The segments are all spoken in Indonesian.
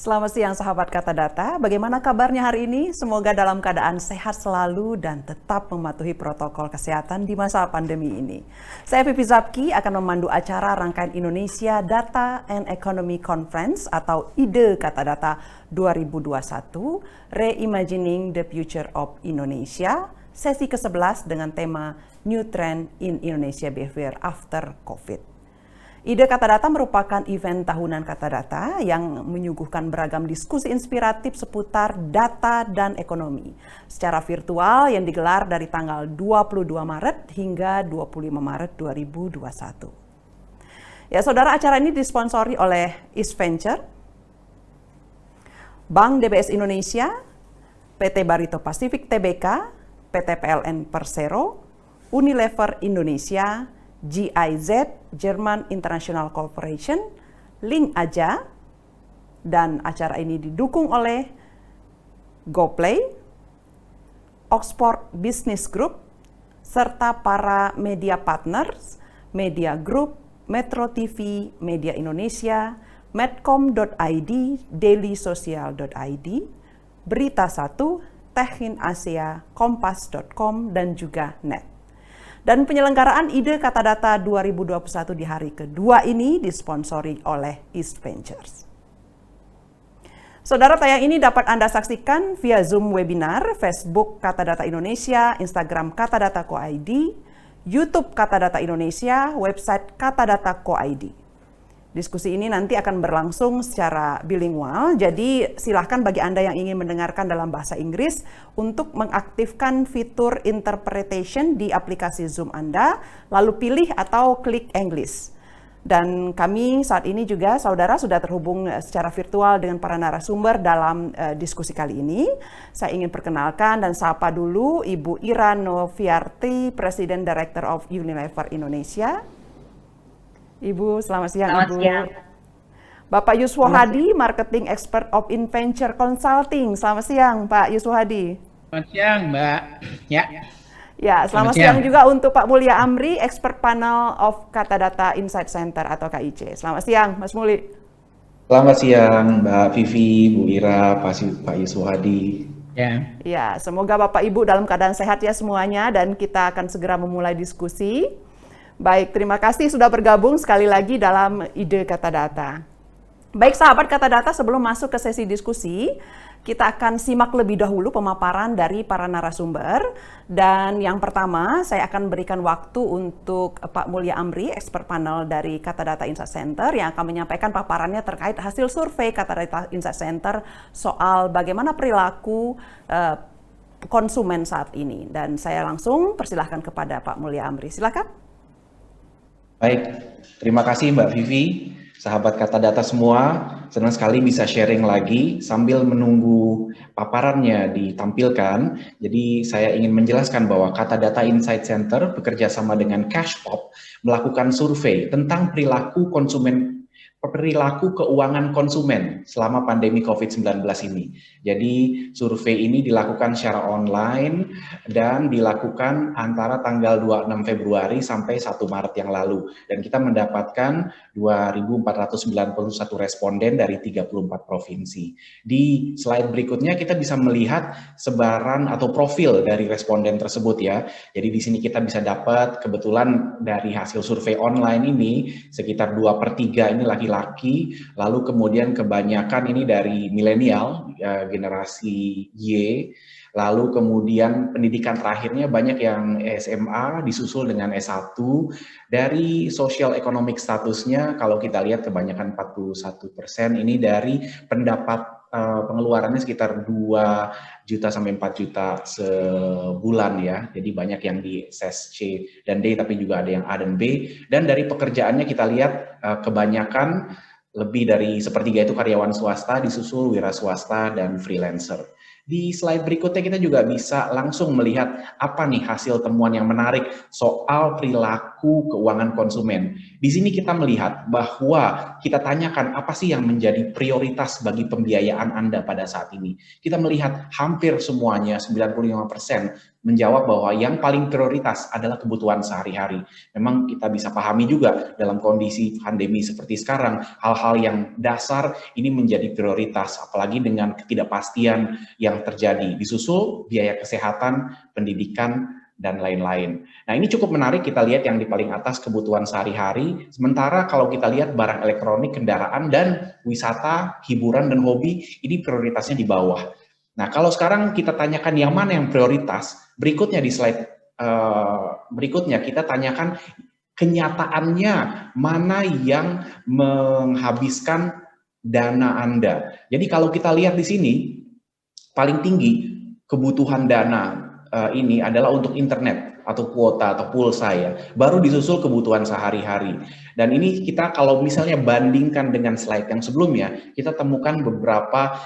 Selamat siang sahabat Kata Data, bagaimana kabarnya hari ini? Semoga dalam keadaan sehat selalu dan tetap mematuhi protokol kesehatan di masa pandemi ini. Saya Vivi Zapki akan memandu acara rangkaian Indonesia Data and Economy Conference atau IDE Kata Data 2021, Reimagining the Future of Indonesia, sesi ke-11 dengan tema New Trend in Indonesia Behavior After COVID. IDE Kata Data merupakan event tahunan Kata Data yang menyuguhkan beragam diskusi inspiratif seputar data dan ekonomi secara virtual yang digelar dari tanggal 22 Maret hingga 25 Maret 2021. Ya, saudara, acara ini disponsori oleh East Venture, Bank DBS Indonesia, PT Barito Pacific Tbk, PT PLN Persero, Unilever Indonesia, GIZ, German International Corporation, Link Aja, dan acara ini didukung oleh GoPlay, Oxford Business Group, serta para media partners, Media Group, Metro TV, Media Indonesia, Medcom.id, dailysocial.id, Berita 1, Techin Asia, Kompas.com, dan juga NET. Dan penyelenggaraan IDE Kata Data 2021 di hari kedua ini disponsori oleh East Ventures. Saudara, tayang ini dapat Anda saksikan via Zoom webinar, Facebook Kata Data Indonesia, Instagram Kata Data Co.id, YouTube Kata Data Indonesia, website katadata.co.id. Diskusi ini nanti akan berlangsung secara bilingual, jadi silahkan bagi Anda yang ingin mendengarkan dalam bahasa Inggris untuk mengaktifkan fitur interpretation di aplikasi Zoom Anda, lalu pilih atau klik English. Dan kami saat ini juga, saudara, sudah terhubung secara virtual dengan para narasumber dalam diskusi kali ini. Saya ingin perkenalkan dan sapa dulu Ibu Ira Noviarti, Presiden Director of Unilever Indonesia. Ibu, selamat siang. Selamat Ibu. siang. Bapak Yuswo Hadi, Marketing Expert of InVenture Consulting. Selamat siang, Pak Yuswo Hadi. Selamat siang, Mbak. Ya. Ya, selamat siang juga untuk Pak Mulya Amri, Expert Panel of Kata Data Insight Center atau KIC. Selamat siang, Mas Muli. Selamat siang, Mbak Vivi, Bu Ira, Pak Yuswo Hadi. Ya. Ya, semoga Bapak Ibu dalam keadaan sehat ya semuanya, dan kita akan segera memulai diskusi. Baik, terima kasih sudah bergabung sekali lagi dalam IDE Kata Data. Baik sahabat Kata Data, sebelum masuk ke sesi diskusi, kita akan simak lebih dahulu pemaparan dari para narasumber. Dan yang pertama, saya akan berikan waktu untuk Pak Mulya Amri, expert panel dari Kata Data Insight Center, yang akan menyampaikan paparannya terkait hasil survei Kata Data Insight Center soal bagaimana perilaku konsumen saat ini. Dan saya langsung persilahkan kepada Pak Mulya Amri. Silakan. Baik, terima kasih Mbak Vivi, sahabat Kata Data semua. Senang sekali bisa sharing lagi sambil menunggu paparannya ditampilkan. Jadi saya ingin menjelaskan bahwa Kata Data Insight Center bekerja sama dengan Cashpop melakukan survei tentang perilaku keuangan konsumen selama pandemi COVID-19 ini. Jadi survei ini dilakukan secara online dan dilakukan antara tanggal 26 Februari sampai 1 Maret yang lalu. Dan kita mendapatkan 2.491 responden dari 34 provinsi. Di slide berikutnya kita bisa melihat sebaran atau profil dari responden tersebut ya. Jadi di sini kita bisa dapat kebetulan dari hasil survei online ini sekitar 2/3 ini laki-laki, lalu kemudian kebanyakan ini dari milenial, generasi Y, lalu kemudian pendidikan terakhirnya banyak yang SMA disusul dengan S1. Dari social economic statusnya kalau kita lihat kebanyakan 41% ini dari pendapat pengeluarannya sekitar 2 juta sampai 4 juta sebulan ya. Jadi banyak yang di ses C dan D, tapi juga ada yang A dan B. Dan dari pekerjaannya kita lihat kebanyakan lebih dari sepertiga itu karyawan swasta, disusul wira swasta dan freelancer. Di slide berikutnya kita juga bisa langsung melihat apa nih hasil temuan yang menarik soal perilaku perilaku keuangan konsumen. Di sini kita melihat bahwa kita tanyakan apa sih yang menjadi prioritas bagi pembiayaan Anda pada saat ini. Kita melihat hampir semuanya, 95% menjawab bahwa yang paling prioritas adalah kebutuhan sehari-hari. Memang kita bisa pahami juga dalam kondisi pandemi seperti sekarang, hal-hal yang dasar ini menjadi prioritas, apalagi dengan ketidakpastian yang terjadi. Disusul biaya kesehatan, pendidikan, dan lain-lain. Nah, ini cukup menarik kita lihat yang di paling atas kebutuhan sehari-hari, sementara kalau kita lihat barang elektronik, kendaraan, dan wisata, hiburan, dan hobi, ini prioritasnya di bawah. Nah, kalau sekarang kita tanyakan yang mana yang prioritas, berikutnya di slide berikutnya kita tanyakan kenyataannya mana yang menghabiskan dana Anda. Jadi kalau kita lihat di sini, paling tinggi kebutuhan dana ini adalah untuk internet atau kuota atau pulsa ya, baru disusul kebutuhan sehari-hari. Dan ini kita kalau misalnya bandingkan dengan slide yang sebelumnya, kita temukan beberapa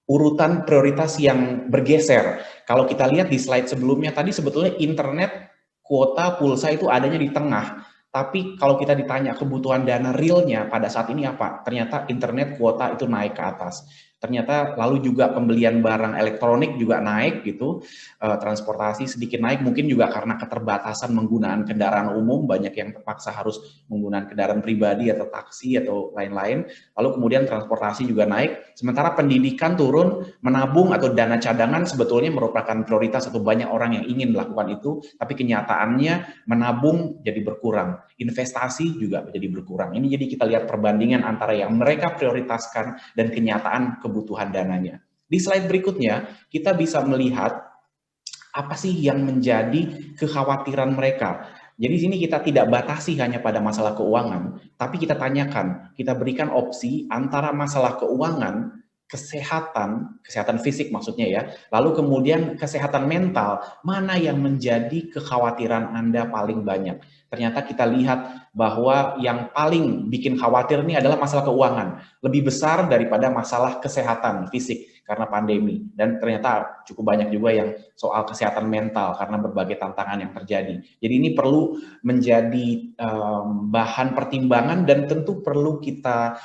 urutan prioritas yang bergeser. Kalau kita lihat di slide sebelumnya tadi sebetulnya internet, kuota, pulsa itu adanya di tengah. Tapi kalau kita ditanya kebutuhan dana realnya pada saat ini apa? Ternyata internet, kuota itu naik ke atas. Ternyata lalu juga pembelian barang elektronik juga naik gitu, transportasi sedikit naik, mungkin juga karena keterbatasan menggunakan kendaraan umum, banyak yang terpaksa harus menggunakan kendaraan pribadi atau taksi atau lain-lain, lalu kemudian transportasi juga naik, sementara pendidikan turun, menabung atau dana cadangan sebetulnya merupakan prioritas atau banyak orang yang ingin melakukan itu, tapi kenyataannya menabung jadi berkurang, investasi juga jadi berkurang. Ini jadi kita lihat perbandingan antara yang mereka prioritaskan dan kenyataan kebutuhan dananya. Di slide berikutnya, kita bisa melihat apa sih yang menjadi kekhawatiran mereka. Jadi di sini kita tidak batasi hanya pada masalah keuangan, tapi kita tanyakan, kita berikan opsi antara masalah keuangan, kesehatan fisik maksudnya ya, lalu kemudian kesehatan mental, mana yang menjadi kekhawatiran Anda paling banyak. Ternyata kita lihat bahwa yang paling bikin khawatir ini adalah masalah keuangan, lebih besar daripada masalah kesehatan fisik karena pandemi. Dan ternyata cukup banyak juga yang soal kesehatan mental karena berbagai tantangan yang terjadi. Jadi ini perlu menjadi bahan pertimbangan dan tentu perlu kita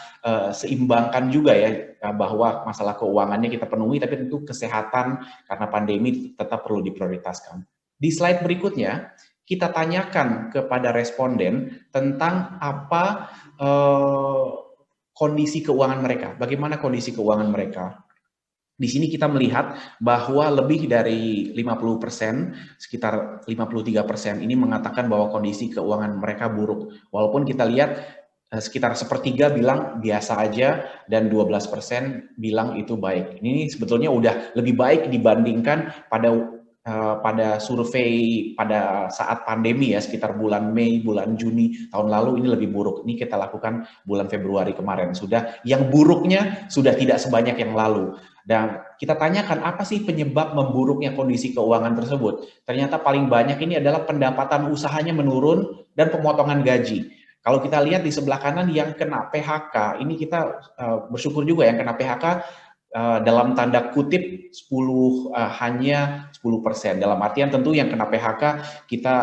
seimbangkan juga ya, bahwa masalah keuangannya kita penuhi, tapi tentu kesehatan karena pandemi tetap perlu diprioritaskan. Di slide berikutnya, kita tanyakan kepada responden tentang apa kondisi keuangan mereka, bagaimana kondisi keuangan mereka. Di sini kita melihat bahwa lebih dari 50%, sekitar 53% ini mengatakan bahwa kondisi keuangan mereka buruk. Walaupun kita lihat sekitar sepertiga bilang biasa aja dan 12% bilang itu baik. Ini sebetulnya udah lebih baik dibandingkan pada survei pada saat pandemi ya, sekitar bulan Mei, bulan Juni tahun lalu ini lebih buruk. Ini kita lakukan bulan Februari kemarin. Yang buruknya sudah tidak sebanyak yang lalu. Dan kita tanyakan apa sih penyebab memburuknya kondisi keuangan tersebut. Ternyata paling banyak ini adalah pendapatan usahanya menurun dan pemotongan gaji. Kalau kita lihat di sebelah kanan yang kena PHK, ini kita bersyukur juga yang kena PHK dalam tanda kutip hanya 10%. Dalam artian tentu yang kena PHK kita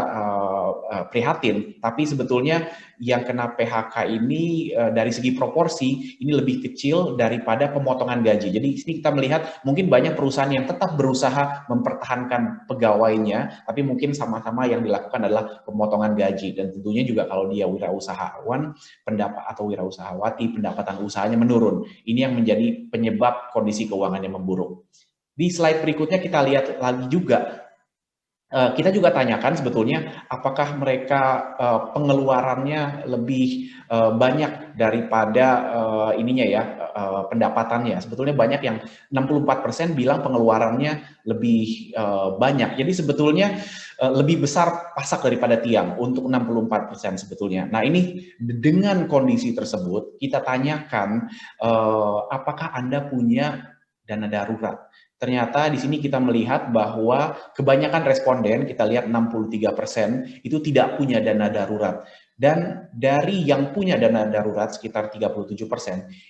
prihatin, tapi sebetulnya yang kena PHK ini dari segi proporsi ini lebih kecil daripada pemotongan gaji. Jadi di sini kita melihat mungkin banyak perusahaan yang tetap berusaha mempertahankan pegawainya, tapi mungkin sama-sama yang dilakukan adalah pemotongan gaji. Dan tentunya juga kalau dia wirausahawan, atau wirausahawati, pendapatan usahanya menurun. Ini yang menjadi penyebab kondisi keuangannya memburuk. Di slide berikutnya kita lihat lagi juga, kita juga tanyakan sebetulnya apakah mereka pengeluarannya lebih banyak daripada pendapatannya. Sebetulnya banyak yang 64% bilang pengeluarannya lebih banyak. Jadi sebetulnya lebih besar pasak daripada tiang untuk 64% sebetulnya. Nah ini dengan kondisi tersebut kita tanyakan apakah Anda punya dana darurat. Ternyata di sini kita melihat bahwa kebanyakan responden, kita lihat 63% itu tidak punya dana darurat. Dan dari yang punya dana darurat sekitar 37%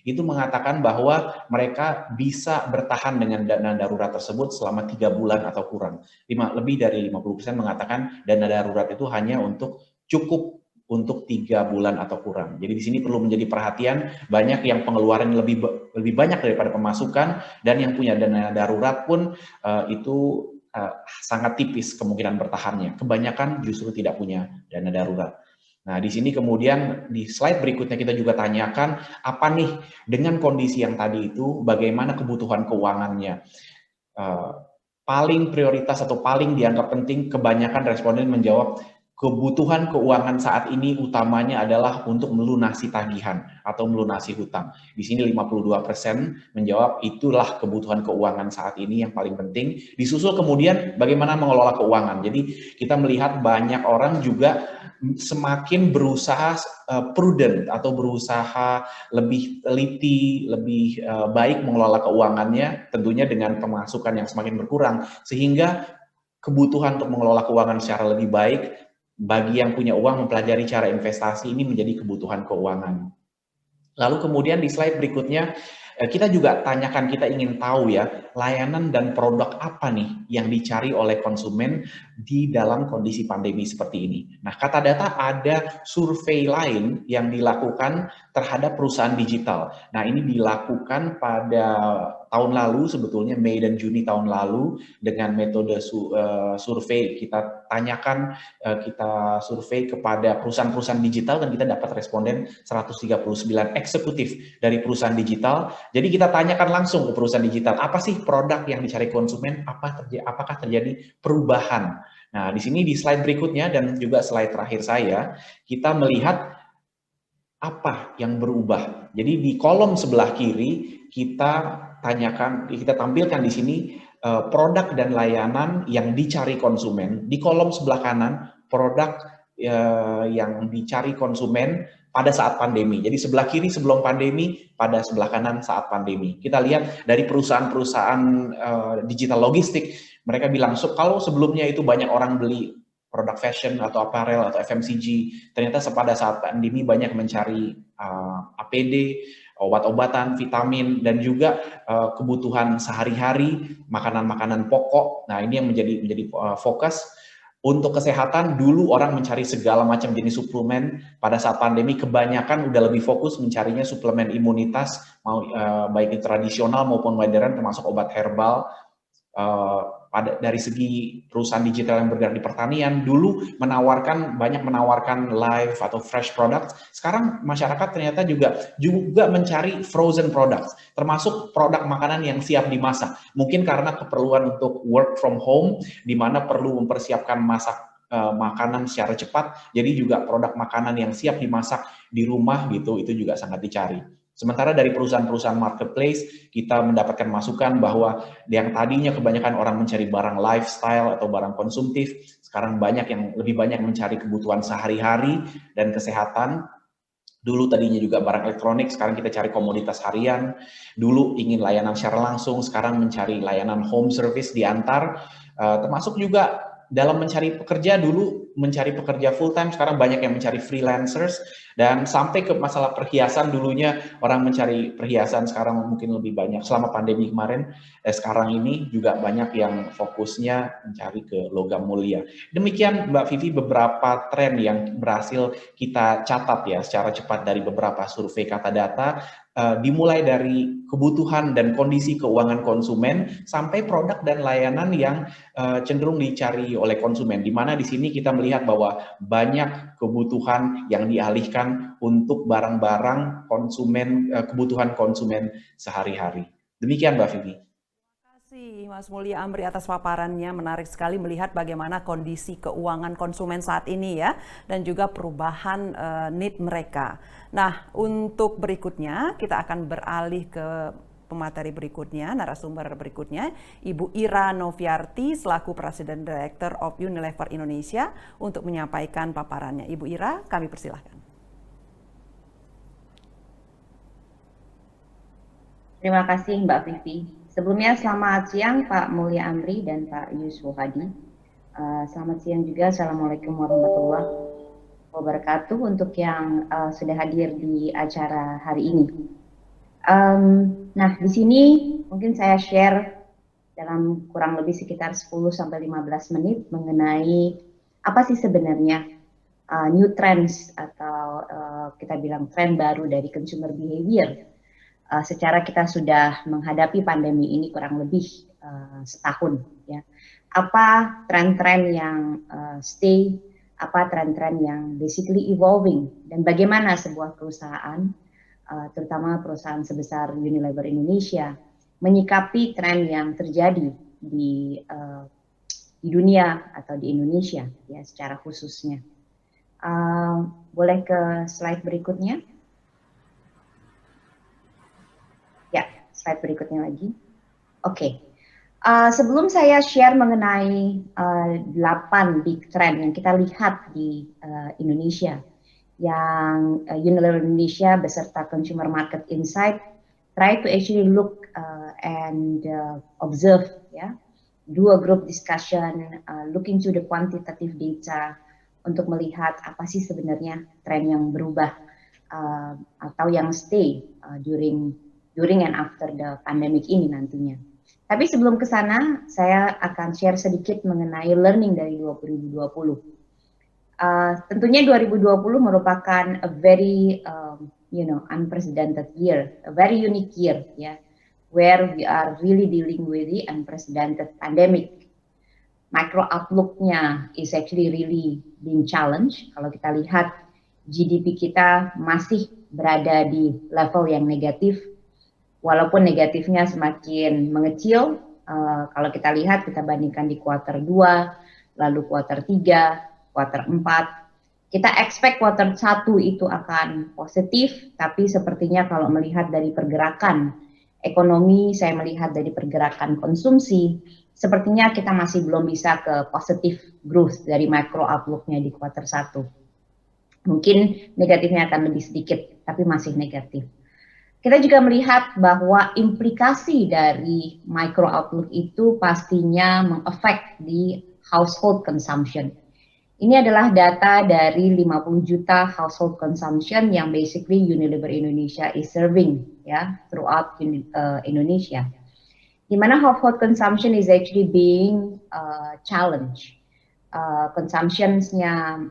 itu mengatakan bahwa mereka bisa bertahan dengan dana darurat tersebut selama 3 bulan atau kurang. Lebih dari 50% mengatakan dana darurat itu hanya untuk cukup untuk 3 bulan atau kurang. Jadi di sini perlu menjadi perhatian, banyak yang pengeluaran lebih banyak daripada pemasukan, dan yang punya dana darurat pun itu sangat tipis kemungkinan bertahannya. Kebanyakan justru tidak punya dana darurat. Nah, di sini kemudian di slide berikutnya kita juga tanyakan, apa nih dengan kondisi yang tadi itu, bagaimana kebutuhan keuangannya? Paling prioritas atau paling dianggap penting, kebanyakan responden menjawab kebutuhan keuangan saat ini utamanya adalah untuk melunasi tagihan atau melunasi hutang. Di sini 52% menjawab itulah kebutuhan keuangan saat ini yang paling penting. Disusul kemudian bagaimana mengelola keuangan. Jadi kita melihat banyak orang juga semakin berusaha prudent atau berusaha lebih teliti, lebih baik mengelola keuangannya, tentunya dengan pemasukan yang semakin berkurang, sehingga kebutuhan untuk mengelola keuangan secara lebih baik bagi yang punya uang mempelajari cara investasi ini menjadi kebutuhan keuangan. Lalu kemudian di slide berikutnya kita juga tanyakan, kita ingin tahu ya, layanan dan produk apa nih yang dicari oleh konsumen di dalam kondisi pandemi seperti ini. Nah, kata data ada survei lain yang dilakukan terhadap perusahaan digital. Nah, ini dilakukan pada tahun lalu, sebetulnya Mei dan Juni tahun lalu, dengan metode survei. Kita tanyakan, kita survei kepada perusahaan-perusahaan digital, dan kita dapat responden 139 eksekutif dari perusahaan digital. Jadi kita tanyakan langsung ke perusahaan digital, apa sih produk yang dicari konsumen, apakah terjadi perubahan. Nah, di sini di slide berikutnya dan juga slide terakhir saya, kita melihat apa yang berubah. Jadi di kolom sebelah kiri kita tampilkan di sini produk dan layanan yang dicari konsumen. Di kolom sebelah kanan produk yang dicari konsumen pada saat pandemi. Jadi sebelah kiri sebelum pandemi, pada sebelah kanan saat pandemi. Kita lihat dari perusahaan-perusahaan digital logistik, mereka bilang kalau sebelumnya itu banyak orang beli produk fashion atau apparel atau FMCG, ternyata pada saat pandemi banyak mencari APD, obat-obatan, vitamin, dan juga kebutuhan sehari-hari, makanan-makanan pokok. Nah, ini yang menjadi fokus. Untuk kesehatan, dulu orang mencari segala macam jenis suplemen. Pada saat pandemi, kebanyakan udah lebih fokus mencarinya suplemen imunitas, baik itu tradisional maupun modern, termasuk obat herbal. Dari segi perusahaan digital yang bergerak di pertanian, dulu banyak menawarkan live atau fresh products. Sekarang masyarakat ternyata juga mencari frozen products, termasuk produk makanan yang siap dimasak. Mungkin karena keperluan untuk work from home, di mana perlu mempersiapkan masak makanan secara cepat, jadi juga produk makanan yang siap dimasak di rumah gitu, itu juga sangat dicari. Sementara dari perusahaan-perusahaan marketplace, kita mendapatkan masukan bahwa yang tadinya kebanyakan orang mencari barang lifestyle atau barang konsumtif, sekarang lebih banyak mencari kebutuhan sehari-hari dan kesehatan. Dulu tadinya juga barang elektronik, sekarang kita cari komoditas harian. Dulu ingin layanan secara langsung, sekarang mencari layanan home service diantar. Termasuk juga dalam mencari pekerja, dulu mencari pekerja full time, sekarang banyak yang mencari freelancers. Dan sampai ke masalah perhiasan, dulunya orang mencari perhiasan, sekarang mungkin lebih banyak selama pandemi kemarin. Sekarang ini juga banyak yang fokusnya mencari ke logam mulia. Demikian Mbak Vivi beberapa tren yang berhasil kita catat ya secara cepat dari beberapa survei kata data, dimulai dari kebutuhan dan kondisi keuangan konsumen sampai produk dan layanan yang cenderung dicari oleh konsumen, di mana di sini kita melihat bahwa banyak kebutuhan yang dialihkan untuk barang-barang konsumen, kebutuhan konsumen sehari-hari. Demikian Mbak Vivi. Terima kasih Mas Mulya Amri atas paparannya. Menarik sekali melihat bagaimana kondisi keuangan konsumen saat ini ya, dan juga perubahan need mereka. Nah, untuk berikutnya kita akan beralih ke pemateri berikutnya, narasumber berikutnya, Ibu Ira Noviarti selaku Presiden Director of Unilever Indonesia untuk menyampaikan paparannya. Ibu Ira, kami persilahkan. Terima kasih Mbak Vivi. Sebelumnya selamat siang Pak Mulya Amri dan Pak Yusuf Hadi. Selamat siang juga, Assalamualaikum warahmatullahi wabarakatuh untuk yang sudah hadir di acara hari ini. Nah, di sini mungkin saya share dalam kurang lebih sekitar 10-15 menit mengenai apa sih sebenarnya new trends atau kita bilang tren baru dari consumer behavior. Secara kita sudah menghadapi pandemi ini kurang lebih setahun, ya. Apa tren-tren yang stay, apa tren-tren yang basically evolving, dan bagaimana sebuah perusahaan, terutama perusahaan sebesar Unilever Indonesia, menyikapi tren yang terjadi di dunia atau di Indonesia, ya, secara khususnya. Boleh ke slide berikutnya? Ya, slide berikutnya lagi. Oke. Sebelum saya share mengenai 8 big trend yang kita lihat di Indonesia, yang Unilever Indonesia beserta Consumer Market Insight try to actually look and observe, ya, do a group discussion, looking to the quantitative data untuk melihat apa sih sebenarnya tren yang berubah atau yang stay during and after the pandemic ini nantinya. Tapi sebelum ke sana, saya akan share sedikit mengenai learning dari 2020. Tentunya 2020 merupakan a very unprecedented year, a very unique year, ya, where we are really dealing with the unprecedented pandemic. Macro outlook-nya is actually really being challenged. Kalau kita lihat GDP kita masih berada di level yang negatif, walaupun negatifnya semakin mengecil. Kalau kita lihat, kita bandingkan di kuartal 2, lalu kuartal 3, kuartal 4. Kita expect kuartal 1 itu akan positif, tapi sepertinya kalau melihat dari pergerakan ekonomi, saya melihat dari pergerakan konsumsi, sepertinya kita masih belum bisa ke positive growth dari macro outlook-nya di kuartal 1. Mungkin negatifnya akan lebih sedikit, tapi masih negatif. Kita juga melihat bahwa implikasi dari micro outlook itu pastinya mengefek di household consumption. Ini adalah data dari 50 juta household consumption yang basically Unilever Indonesia is serving, ya, throughout Indonesia. Di mana household consumption is actually being challenged. Consumption-nya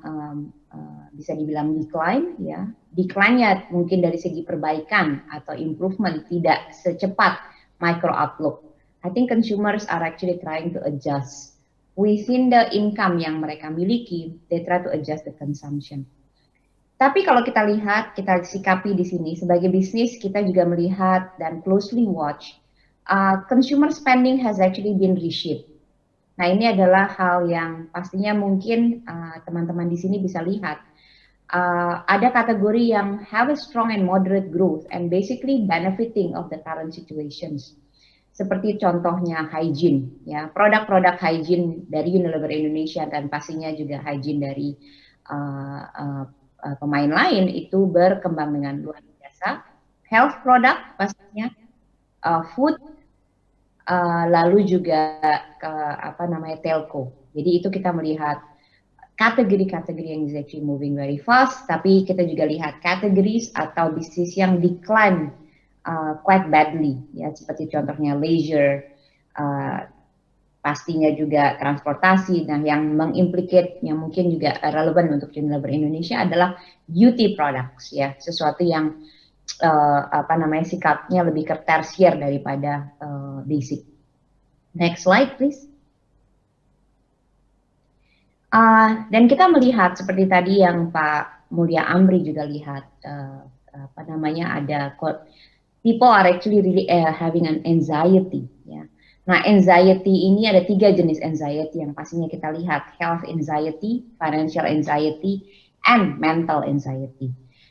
bisa dibilang decline, ya. Decline-nya mungkin dari segi perbaikan atau improvement tidak secepat micro outlook. I think consumers are actually trying to adjust within the income yang mereka miliki. They try to adjust the consumption. Tapi kalau kita lihat, kita sikapi di sini sebagai bisnis, kita juga melihat dan closely watch consumer spending has actually been reshaped. Nah, ini adalah hal yang pastinya mungkin teman-teman di sini bisa lihat. Ada kategori yang have a strong and moderate growth and basically benefiting of the current situations. Seperti contohnya hygiene, ya, produk-produk hygiene dari Unilever Indonesia dan pastinya juga hygiene dari pemain lain itu berkembang dengan luar biasa. Health product pastinya, food, lalu juga telco. Jadi itu kita melihat kategori-kategori yang is actually moving very fast, tapi kita juga lihat categories atau bisnis yang decline quite badly, ya, seperti contohnya leisure, pastinya juga transportasi. Nah, yang mengimplicate, yang mungkin juga relevan untuk Unilever Indonesia adalah beauty products, ya, sesuatu yang sikapnya lebih ke tersier daripada basic. Next slide, please. Dan kita melihat seperti tadi yang Pak Mulya Amri juga lihat, ada people are actually really having an anxiety, ya. Nah, anxiety ini ada 3 jenis anxiety yang pastinya kita lihat: health anxiety, financial anxiety, and mental anxiety.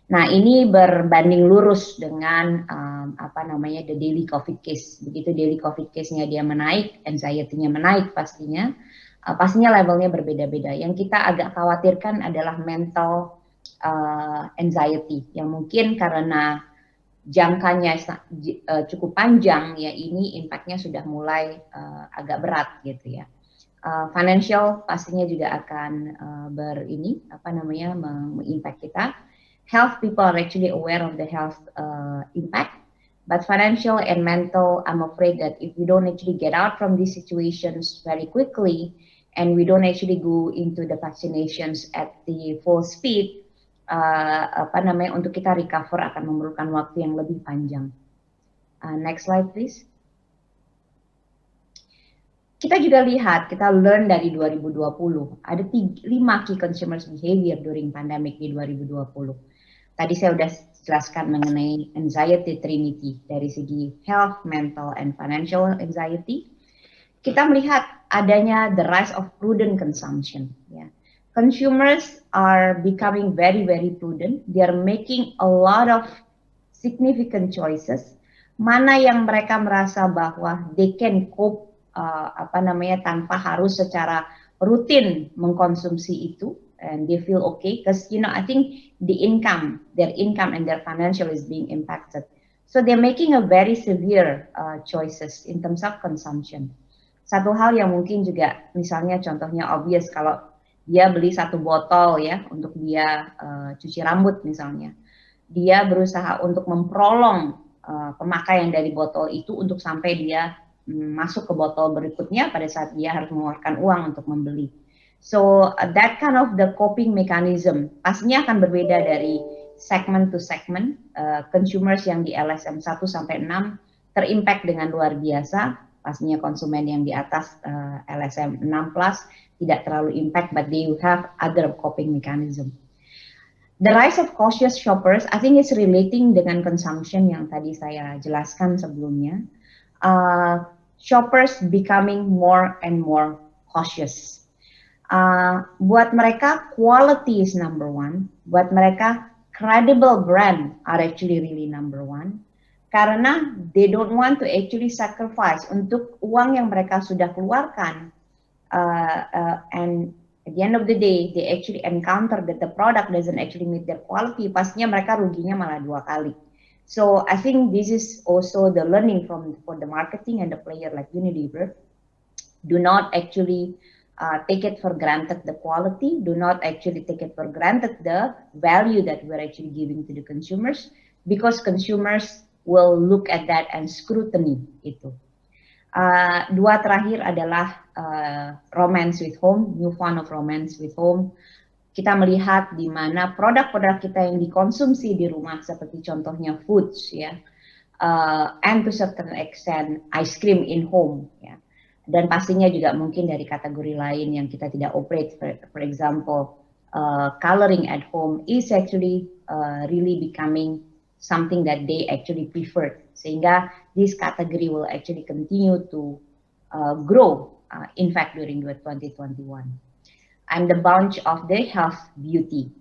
Nah, ini berbanding lurus dengan the daily COVID case. Begitu daily COVID case-nya dia menaik, anxiety-nya menaik pastinya. Pastinya levelnya berbeda-beda. Yang kita agak khawatirkan adalah mental anxiety, yang mungkin karena jangkanya cukup panjang, ya, ini impact-nya sudah mulai agak berat gitu, ya. Financial pastinya juga akan mengimpact kita. Health, people are actually aware of the health impact, but financial and mental, I'm afraid that if we don't actually get out from these situations very quickly, and we don't actually go into the vaccinations at the full speed, untuk kita recover akan memerlukan waktu yang lebih panjang. Next slide please. Kita juga lihat, kita learn dari 2020, ada 5 key consumers behavior during pandemic di 2020. Tadi saya sudah jelaskan mengenai anxiety trinity, dari segi health, mental, and financial anxiety. Kita melihat adanya the rise of prudent consumption. Ya. Consumers are becoming very, very prudent. They are making a lot of significant choices. Mana yang mereka merasa bahwa they can cope tanpa harus secara rutin mengkonsumsi itu, and they feel okay because I think their income and their financial is being impacted, so they're making a very severe choices in terms of consumption. Satu hal yang mungkin juga misalnya contohnya obvious, kalau dia beli 1 botol ya untuk dia cuci rambut misalnya, dia berusaha untuk memprolong pemakaian dari botol itu untuk sampai dia masuk ke botol berikutnya pada saat dia harus mengeluarkan uang untuk membeli. So that kind of the coping mechanism pastinya akan berbeda dari segment to segment. Consumers yang di LSM 1 sampai 6 terimpact dengan luar biasa. Pastinya konsumen yang di atas LSM 6 plus tidak terlalu impact, but they have other coping mechanism. The rise of cautious shoppers, I think is relating dengan consumption yang tadi saya jelaskan sebelumnya. Shoppers becoming more and more cautious. Buat mereka, quality is number one. Buat mereka, credible brand are actually really number one. Karena they don't want to actually sacrifice untuk uang yang mereka sudah keluarkan. And at the end of the day, they actually encounter that the product doesn't actually meet their quality. Pastinya mereka ruginya malah 2 kali. So I think this is also the learning for the marketing and the player like Unilever. Do not actually take it for granted the quality. Do not actually take it for granted the value that we're actually giving to the consumers, because consumers will look at that and scrutiny itu. 2 terakhir adalah romance with home, new fun of romance with home. Kita melihat di mana produk-produk kita yang dikonsumsi di rumah seperti contohnya foods ya, and to certain extent ice cream in home ya, dan pastinya juga mungkin dari kategori lain yang kita tidak operate, for example coloring at home is actually really becoming something that they actually prefer, sehingga this category will actually continue to grow in fact during 2021. I'm the bunch of the health beauty.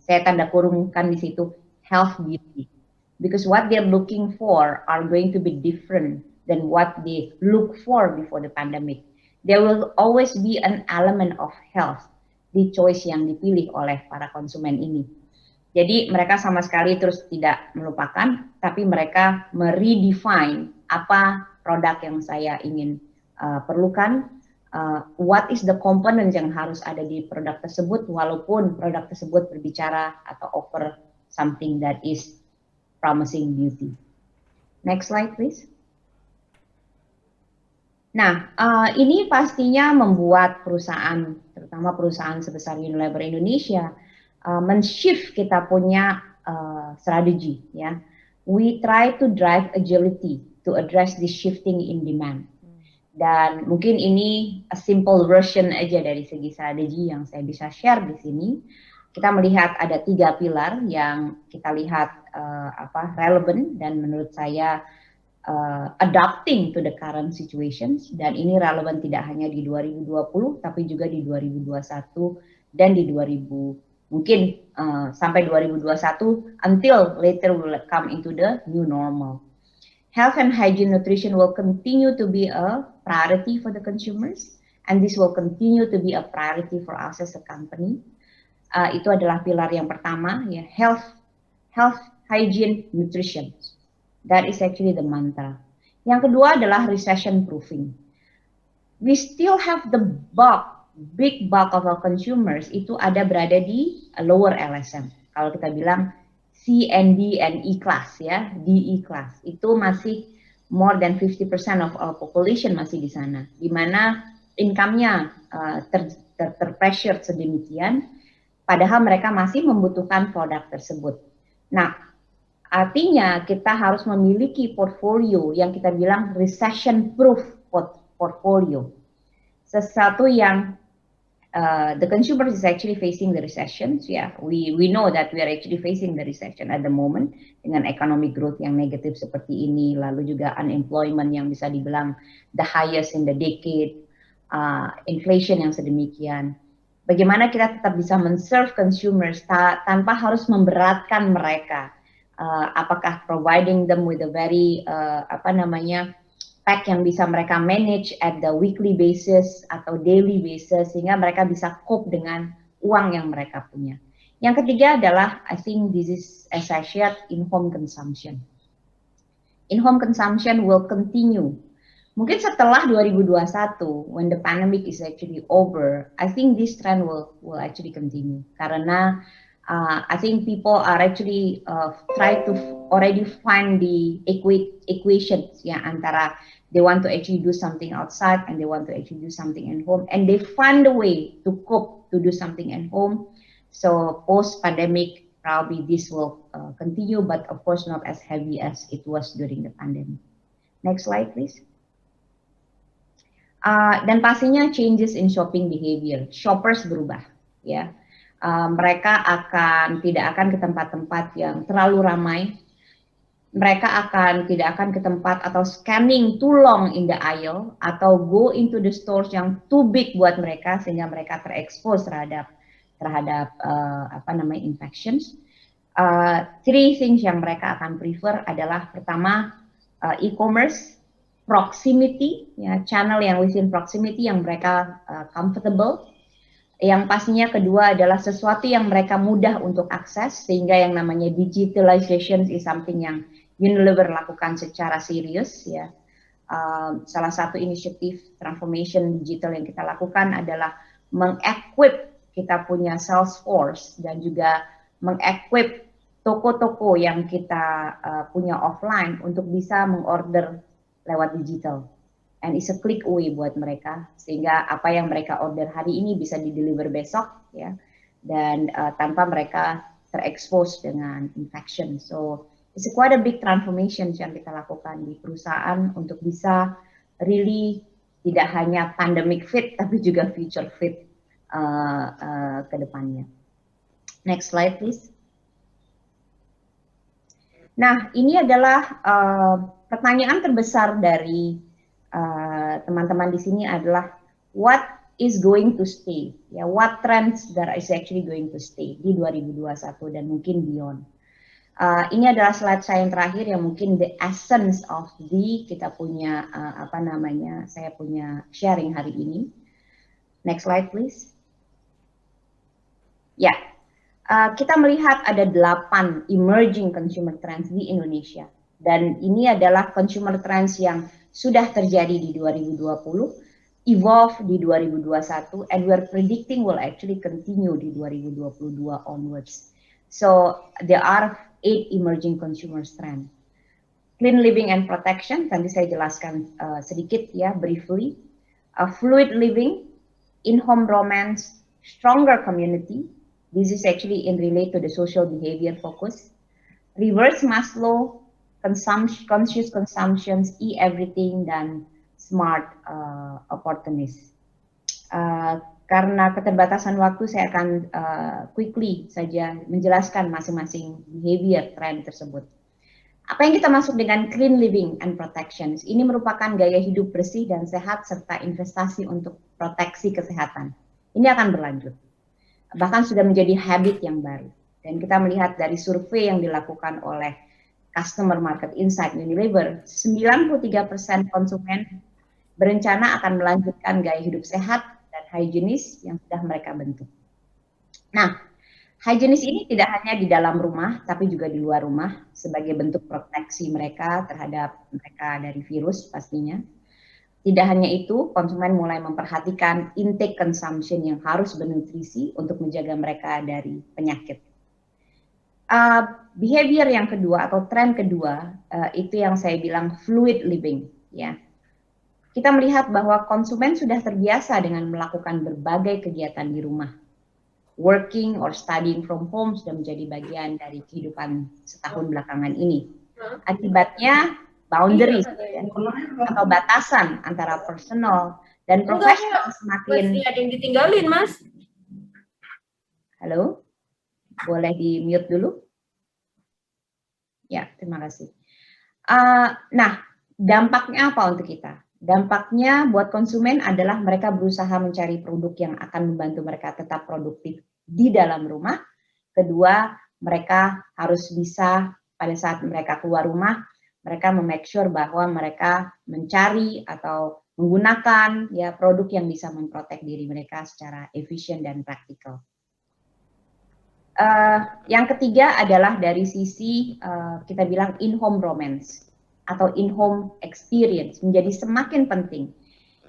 Saya tanda kurungkan di situ health beauty, because what they're looking for are going to be different than what they look for before the pandemic. There will always be an element of health di choice yang dipilih oleh para konsumen ini. Jadi mereka sama sekali terus tidak melupakan, tapi mereka meredefine apa produk yang saya ingin perlukan. What is the component yang harus ada di produk tersebut, walaupun produk tersebut berbicara atau offer something that is promising beauty. Next slide please. Nah, ini pastinya membuat perusahaan, terutama perusahaan sebesar Unilever Indonesia, men-shift kita punya strategi ya. We try to drive agility to address this shifting in demand. Dan mungkin ini a simple version aja dari segi strategi yang saya bisa share di sini. Kita melihat ada 3 pilar yang kita lihat relevan dan menurut saya adapting to the current situations, dan ini relevan tidak hanya di 2020 tapi juga di 2021 dan di sampai 2021 until later will come into the new normal. Health and hygiene nutrition will continue to be a priority for the consumers, and this will continue to be a priority for us as a company. Itu adalah pilar yang pertama ya, health, hygiene, nutrition. That is actually the mantra. Yang kedua adalah recession proofing. We still have the big bulk of our consumers itu berada di lower LSM. Kalau kita bilang C and D and E class ya, DE class itu masih more than 50% of our population masih di sana, di mana income-nya terpressure sedemikian, padahal mereka masih membutuhkan produk tersebut. Nah, artinya kita harus memiliki portfolio yang kita bilang recession-proof portfolio. Sesuatu yang the consumer is actually facing the recession. Yeah, we know that we are actually facing the recession at the moment dengan economic growth yang negatif seperti ini, lalu juga unemployment yang bisa dibilang the highest in the decade, inflation yang sedemikian. Bagaimana kita tetap bisa men-serve consumers tanpa harus memberatkan mereka? Apakah providing them with a very pack yang bisa mereka manage at the weekly basis atau daily basis sehingga mereka bisa cope dengan uang yang mereka punya. Yang ketiga adalah I think this is as I shared in-home consumption. In-home consumption will continue. Mungkin setelah 2021 when the pandemic is actually over, I think this trend will actually continue karena I think people are actually try to already find the equations ya antara they want to actually do something outside and they want to actually do something at home and they find a way to cope to do something at home. So post pandemic probably this will continue but of course not as heavy as it was during the pandemic. Next slide please. Dan pastinya changes in shopping behavior. Shoppers berubah ya. Mereka tidak akan ke tempat-tempat yang terlalu ramai. Mereka tidak akan ke tempat atau scanning too long in the aisle atau go into the stores yang too big buat mereka sehingga mereka terekspos terhadap infections. Three things yang mereka akan prefer adalah pertama e-commerce, proximity, ya channel yang within proximity yang mereka comfortable. Yang pastinya kedua adalah sesuatu yang mereka mudah untuk akses sehingga yang namanya digitalization is something yang Unilever lakukan secara serius ya. Salah satu inisiatif transformation digital yang kita lakukan adalah mengequip kita punya sales force dan juga mengequip toko-toko yang kita punya offline untuk bisa mengorder lewat digital. And it's a click away buat mereka sehingga apa yang mereka order hari ini bisa di-deliver besok ya dan tanpa mereka terekspos dengan infection. So it's quite a big transformation yang kita lakukan di perusahaan untuk bisa really tidak hanya pandemic fit tapi juga future fit ke depannya. Next slide please. Nah, ini adalah pertanyaan terbesar dari teman-teman di sini adalah what is going to stay, ya what trends that is actually going to stay di 2021 dan mungkin beyond. Ini adalah slide saya yang terakhir yang mungkin the essence of kita punya saya punya sharing hari ini. Next slide please. Ya, kita melihat ada 8 emerging consumer trends di Indonesia dan ini adalah consumer trends yang sudah terjadi di 2020, evolve di 2021, and we're predicting will actually continue di 2022 onwards. So there are 8 emerging consumer trends. Clean living and protection, tadi saya jelaskan sedikit ya, briefly. Fluid living, in-home romance, stronger community. This is actually in relate to the social behavior focus. Reverse Maslow, conscious consumptions, e-everything, dan smart opportunities. Karena keterbatasan waktu, saya akan quickly saja menjelaskan masing-masing behavior trend tersebut. Apa yang kita maksud dengan clean living and protections? Ini merupakan gaya hidup bersih dan sehat serta investasi untuk proteksi kesehatan. Ini akan berlanjut. Bahkan sudah menjadi habit yang baru. Dan kita melihat dari survei yang dilakukan oleh Customer Market Insight Unilever, 93% konsumen berencana akan melanjutkan gaya hidup sehat dan higienis yang sudah mereka bentuk. Nah, higienis ini tidak hanya di dalam rumah, tapi juga di luar rumah sebagai bentuk proteksi mereka terhadap mereka dari virus pastinya. Tidak hanya itu, konsumen mulai memperhatikan intake consumption yang harus bernutrisi untuk menjaga mereka dari penyakit. Behavior yang kedua atau tren kedua itu yang saya bilang fluid living, ya. kita melihat bahwa konsumen sudah terbiasa dengan melakukan berbagai kegiatan di rumah. Working or studying from home sudah menjadi bagian dari kehidupan setahun belakangan ini. Akibatnya boundaries ya, atau batasan antara personal dan profesional semakin. Masih ada yang ditinggalin, Mas. Halo, boleh di mute dulu? Ya, terima kasih. Nah, dampaknya apa untuk kita? Dampaknya buat konsumen adalah mereka berusaha mencari produk yang akan membantu mereka tetap produktif di dalam rumah. Kedua, mereka harus bisa pada saat mereka keluar rumah, mereka make sure bahwa mereka mencari atau menggunakan ya produk yang bisa memprotek diri mereka secara efisien dan praktikal. Yang ketiga adalah dari sisi kita bilang in-home romance atau in-home experience menjadi semakin penting.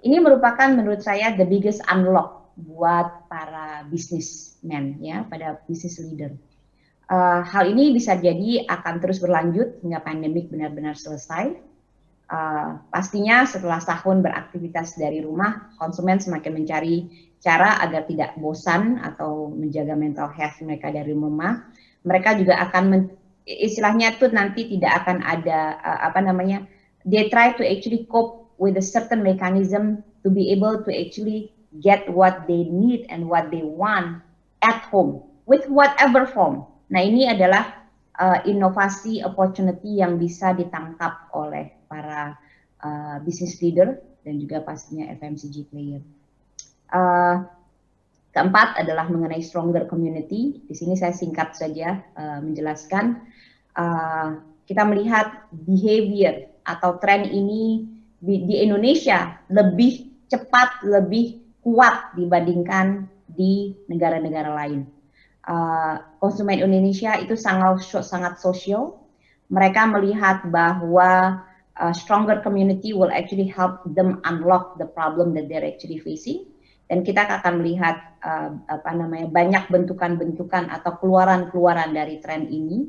Ini merupakan menurut saya the biggest unlock buat para businessmen ya, pada business leader. Hal ini bisa jadi akan terus berlanjut hingga pandemik benar-benar selesai. Pastinya setelah tahun beraktivitas dari rumah, konsumen semakin mencari cara agar tidak bosan atau menjaga mental health mereka dari rumah. Mereka juga akan istilahnya itu nanti tidak akan ada they try to actually cope with a certain mechanism to be able to actually get what they need and what they want at home with whatever form. Nah, ini adalah inovasi opportunity yang bisa ditangkap oleh para business leader dan juga pastinya FMCG player. Keempat adalah mengenai stronger community. Di sini saya singkat saja menjelaskan. Kita melihat behavior atau tren ini di Indonesia lebih cepat, lebih kuat dibandingkan di negara-negara lain. Konsumen Indonesia itu sangat sosial. Mereka melihat bahwa stronger community will actually help them unlock the problem that they're actually facing. Dan kita akan melihat banyak bentukan-bentukan atau keluaran-keluaran dari tren ini.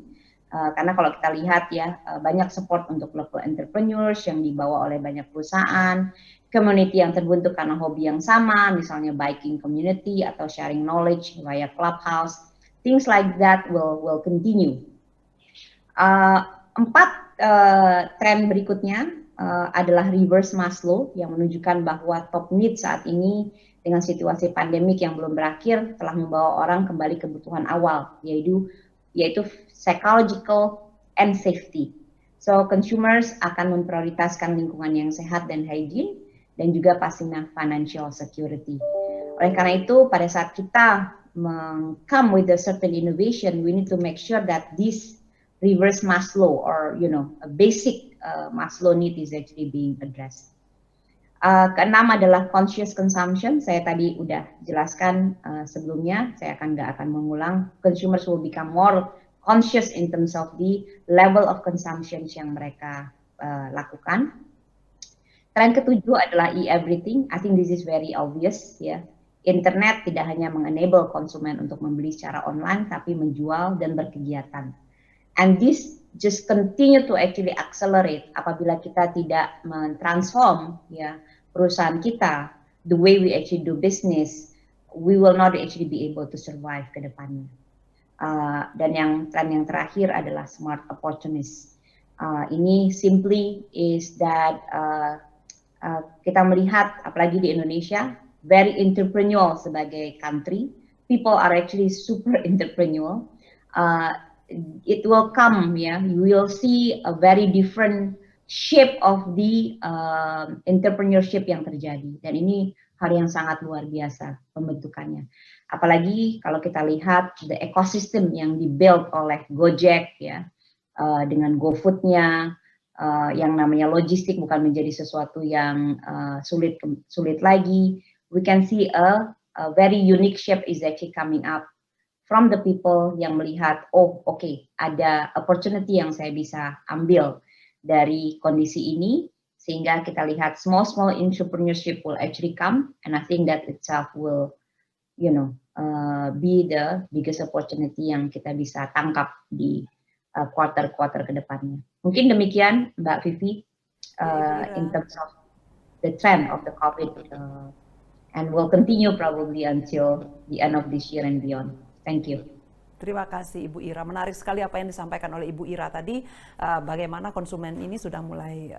Karena kalau kita lihat ya, banyak support untuk local entrepreneurs yang dibawa oleh banyak perusahaan, community yang terbentuk karena hobi yang sama, misalnya biking community atau sharing knowledge via clubhouse, things like that will continue. Tren berikutnya adalah reverse Maslow yang menunjukkan bahwa top need saat ini dengan situasi pandemik yang belum berakhir telah membawa orang kembali kebutuhan awal, yaitu psychological and safety. So consumers akan memprioritaskan lingkungan yang sehat dan hygiene dan juga pastinya financial security. Oleh karena itu, pada saat kita come with a certain innovation, we need to make sure that this reverse Maslow or a basic Maslow need is actually being addressed. Keenam adalah conscious consumption. Saya tadi udah jelaskan sebelumnya, saya nggak akan mengulang. Consumers will become more conscious in terms of the level of consumption yang mereka lakukan. Tren ketujuh adalah e-everything. I think this is very obvious ya. Internet tidak hanya mengenable konsumen untuk membeli secara online, tapi menjual dan berkegiatan. And this just continue to actually accelerate apabila kita tidak mentransform ya perusahaan kita, the way we actually do business, we will not actually be able to survive ke depannya. Dan tren yang terakhir adalah smart opportunists. Ini simply is that kita melihat apalagi di Indonesia very entrepreneurial sebagai country. People are actually super entrepreneurial. It will come, you will see a very different shape of the entrepreneurship yang terjadi. Dan ini hal yang sangat luar biasa pembentukannya. Apalagi kalau kita lihat the ecosystem yang dibuild oleh Gojek ya, dengan GoFood-nya, yang namanya logistik bukan menjadi sesuatu yang sulit lagi. We can see a very unique shape is actually coming up from the people yang melihat, ada opportunity yang saya bisa ambil dari kondisi ini, sehingga kita lihat small entrepreneurship will actually come, and I think that itself will, be the biggest opportunity yang kita bisa tangkap di quarter ke depannya. Mungkin demikian, Mbak Vivi, in terms of the trend of the COVID, and will continue probably until the end of this year and beyond. Thank you. Terima kasih Ibu Ira. Menarik sekali apa yang disampaikan oleh Ibu Ira tadi, bagaimana konsumen ini sudah mulai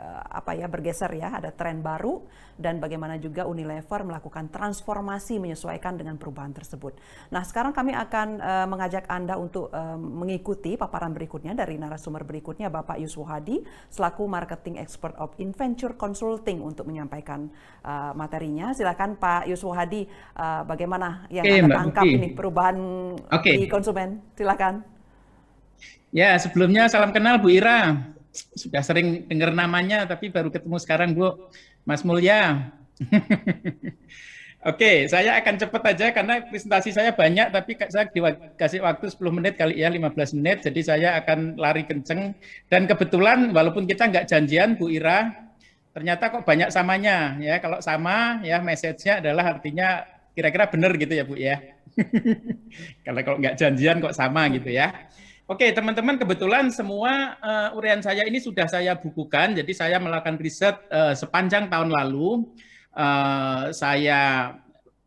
bergeser ya, ada tren baru, dan bagaimana juga Unilever melakukan transformasi menyesuaikan dengan perubahan tersebut. Nah, sekarang kami akan mengajak Anda untuk mengikuti paparan berikutnya dari narasumber berikutnya, Bapak Yuswo Hadi selaku Marketing Expert of Inventure Consulting untuk menyampaikan materinya. Silakan Pak Yuswo Hadi, bagaimana yang Anda tangkap ini perubahan di konsumen? Silakan. Ya, sebelumnya salam kenal Bu Ira. Sudah sering dengar namanya, tapi baru ketemu sekarang Bu. Mas Mulya. Oke, saya akan cepat aja karena presentasi saya banyak, tapi saya dikasih waktu 10 menit kali ya, 15 menit. Jadi saya akan lari kenceng. Dan kebetulan walaupun kita nggak janjian Bu Ira, ternyata kok banyak samanya. Ya, kalau sama ya message-nya adalah artinya kira-kira benar gitu ya Bu ya. Kalau nggak janjian kok sama gitu ya. Oke teman-teman, kebetulan semua uraian saya ini sudah saya bukukan. Jadi saya melakukan riset sepanjang tahun lalu. Saya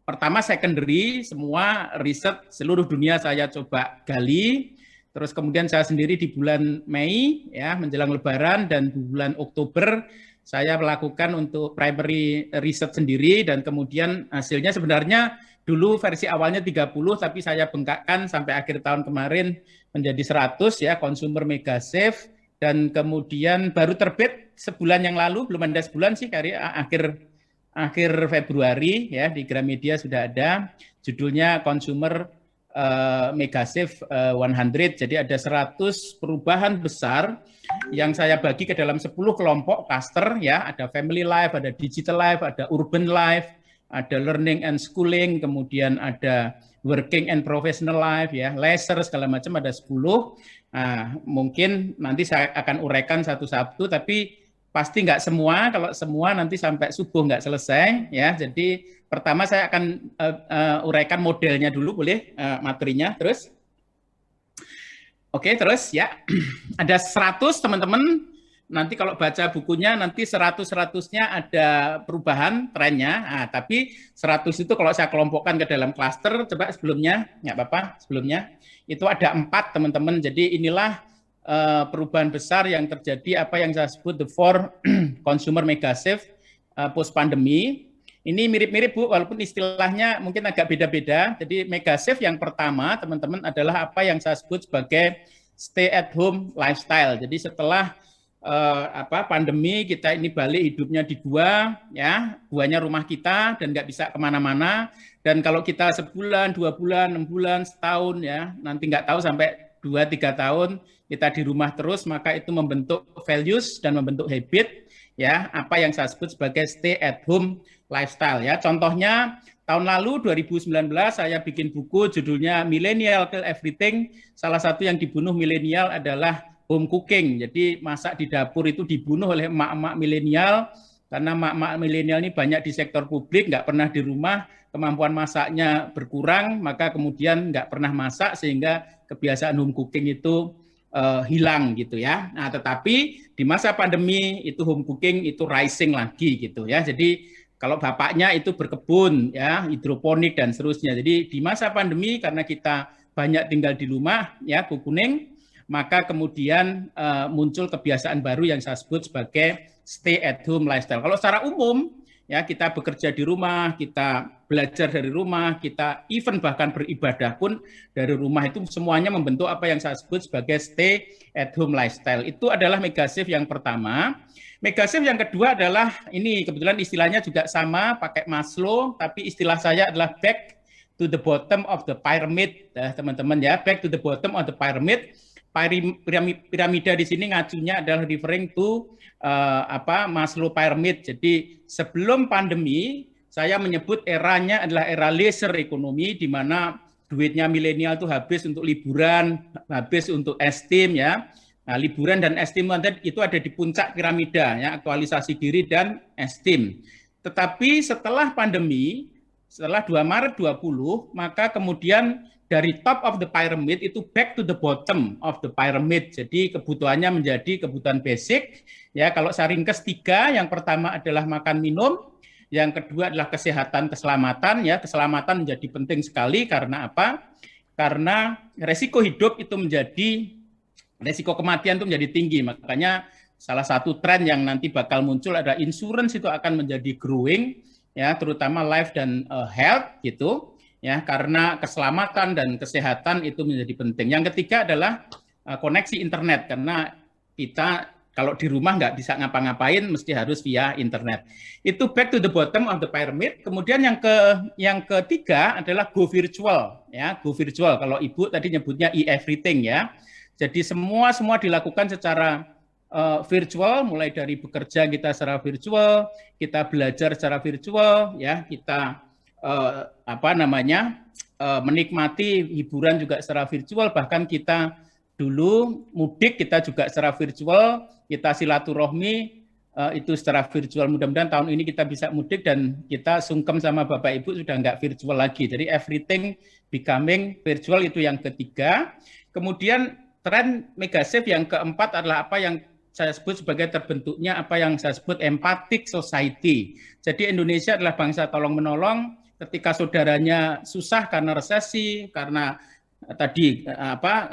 pertama secondary, semua riset seluruh dunia saya coba gali. Terus kemudian saya sendiri di bulan Mei ya menjelang Lebaran, dan di bulan Oktober saya melakukan untuk primary riset sendiri, dan kemudian hasilnya sebenarnya dulu versi awalnya 30, tapi saya bengkakkan sampai akhir tahun kemarin menjadi 100 ya, Consumer Mega Safe, dan kemudian baru terbit sebulan yang lalu, belum ada sebulan sih, akhir Februari ya, di Gramedia sudah ada, judulnya Consumer Mega Safe 100. Jadi ada 100 perubahan besar yang saya bagi ke dalam 10 kelompok cluster ya, ada family life, ada digital life, ada urban life, ada learning and schooling, kemudian ada working and professional life ya, leisure segala macam, ada 10. Nah, mungkin nanti saya akan uraikan satu-satu, tapi pasti nggak semua. Kalau semua nanti sampai subuh nggak selesai ya. Jadi pertama saya akan uraikan modelnya dulu, boleh materinya terus. Oke, terus ya. Ada 100 teman-teman. Nanti kalau baca bukunya nanti 100-100-nya ada perubahan trennya. Nah, tapi 100 itu kalau saya kelompokkan ke dalam klaster, coba sebelumnya, nggak apa-apa, sebelumnya itu ada 4 teman-teman. Jadi inilah perubahan besar yang terjadi, apa yang saya sebut the 4 consumer mega shift post pandemi. Ini mirip-mirip Bu, walaupun istilahnya mungkin agak beda-beda. Jadi mega shift yang pertama teman-teman adalah apa yang saya sebut sebagai stay at home lifestyle. Jadi setelah pandemi, kita ini balik hidupnya di gua, ya, guanya rumah kita dan nggak bisa kemana-mana. Dan kalau kita sebulan, 2 bulan, 6 bulan, setahun, ya, nanti nggak tahu sampai 2-3 tahun kita di rumah terus, maka itu membentuk values dan membentuk habit, ya, apa yang saya sebut sebagai stay at home lifestyle, ya. Contohnya tahun lalu 2019 saya bikin buku judulnya Millennial Kill Everything. Salah satu yang dibunuh milenial adalah home cooking. Jadi masak di dapur itu dibunuh oleh emak-emak milenial, karena emak-emak milenial ini banyak di sektor publik, nggak pernah di rumah, kemampuan masaknya berkurang, maka kemudian nggak pernah masak sehingga kebiasaan home cooking itu hilang gitu ya. Nah, tetapi di masa pandemi itu home cooking itu rising lagi gitu ya. Jadi kalau bapaknya itu berkebun ya, hidroponik dan seterusnya. Jadi di masa pandemi karena kita banyak tinggal di rumah ya, Bu Kuning, maka kemudian muncul kebiasaan baru yang saya sebut sebagai stay at home lifestyle. Kalau secara umum ya, kita bekerja di rumah, kita belajar dari rumah, kita even bahkan beribadah pun dari rumah, itu semuanya membentuk apa yang saya sebut sebagai stay at home lifestyle. Itu adalah mega shift yang pertama. Mega shift yang kedua adalah ini, kebetulan istilahnya juga sama, pakai Maslow, tapi istilah saya adalah back to the bottom of the pyramid, teman-teman ya, back to the bottom of the pyramid. Piramida di sini ngacunya adalah referring to Maslow Pyramid. Jadi sebelum pandemi saya menyebut eranya adalah era leisure ekonomi, di mana duitnya milenial itu habis untuk liburan, habis untuk esteem ya. Nah, liburan dan esteem itu ada di puncak piramida ya, aktualisasi diri dan esteem. Tetapi setelah pandemi Setelah 2 Maret 20, maka kemudian dari top of the pyramid itu back to the bottom of the pyramid. Jadi kebutuhannya menjadi kebutuhan basic. Ya, kalau saya ringkas 3, yang pertama adalah makan minum, yang kedua adalah kesehatan keselamatan. Ya, keselamatan menjadi penting sekali karena apa? Karena resiko hidup itu menjadi, resiko kematian itu menjadi tinggi. Makanya salah satu tren yang nanti bakal muncul adalah insurance itu akan menjadi growing, ya, terutama life dan health gitu, ya, karena keselamatan dan kesehatan itu menjadi penting. Yang ketiga adalah koneksi internet, karena kita kalau di rumah nggak bisa ngapa-ngapain, mesti harus via internet. Itu back to the bottom of the pyramid. Kemudian yang ketiga adalah go virtual, ya, go virtual. Kalau Ibu tadi nyebutnya e-everything, ya. Jadi semua dilakukan secara virtual, mulai dari bekerja kita secara virtual, kita belajar secara virtual, ya, kita menikmati hiburan juga secara virtual, bahkan kita dulu mudik kita juga secara virtual, kita silaturahmi itu secara virtual. Mudah-mudahan tahun ini kita bisa mudik dan kita sungkem sama Bapak Ibu sudah nggak virtual lagi. Jadi everything becoming virtual, itu yang ketiga. Kemudian tren megashift yang keempat adalah apa yang saya sebut sebagai terbentuknya apa yang saya sebut empathic society. Jadi Indonesia adalah bangsa tolong-menolong. Ketika saudaranya susah karena resesi, karena tadi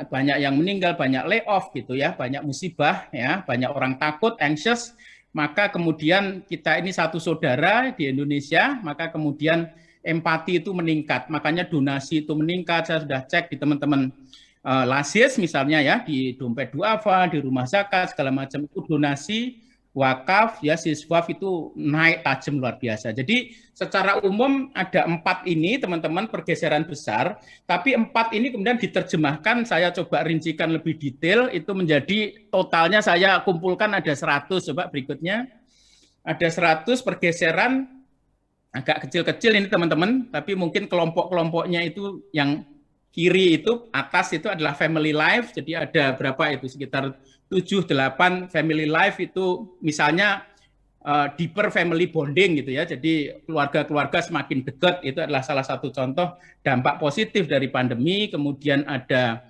banyak yang meninggal, banyak layoff gitu ya, banyak musibah ya, banyak orang takut, anxious, maka kemudian kita ini satu saudara di Indonesia, maka kemudian empati itu meningkat. Makanya donasi itu meningkat. Saya sudah cek di teman-teman Lasis misalnya ya, di dompet duafa, di rumah zakat segala macam itu donasi, wakaf ya, siswaf itu naik tajam luar biasa. Jadi secara umum ada 4 ini teman-teman pergeseran besar, tapi 4 ini kemudian diterjemahkan, saya coba rincikan lebih detail, itu menjadi totalnya saya kumpulkan ada 100. Coba berikutnya, ada 100 pergeseran, agak kecil-kecil ini teman-teman, tapi mungkin kelompok-kelompoknya itu yang kiri itu, atas itu adalah family life, jadi ada berapa itu, sekitar 7-8 family life itu misalnya deeper family bonding gitu ya, jadi keluarga-keluarga semakin dekat, itu adalah salah satu contoh dampak positif dari pandemi. Kemudian ada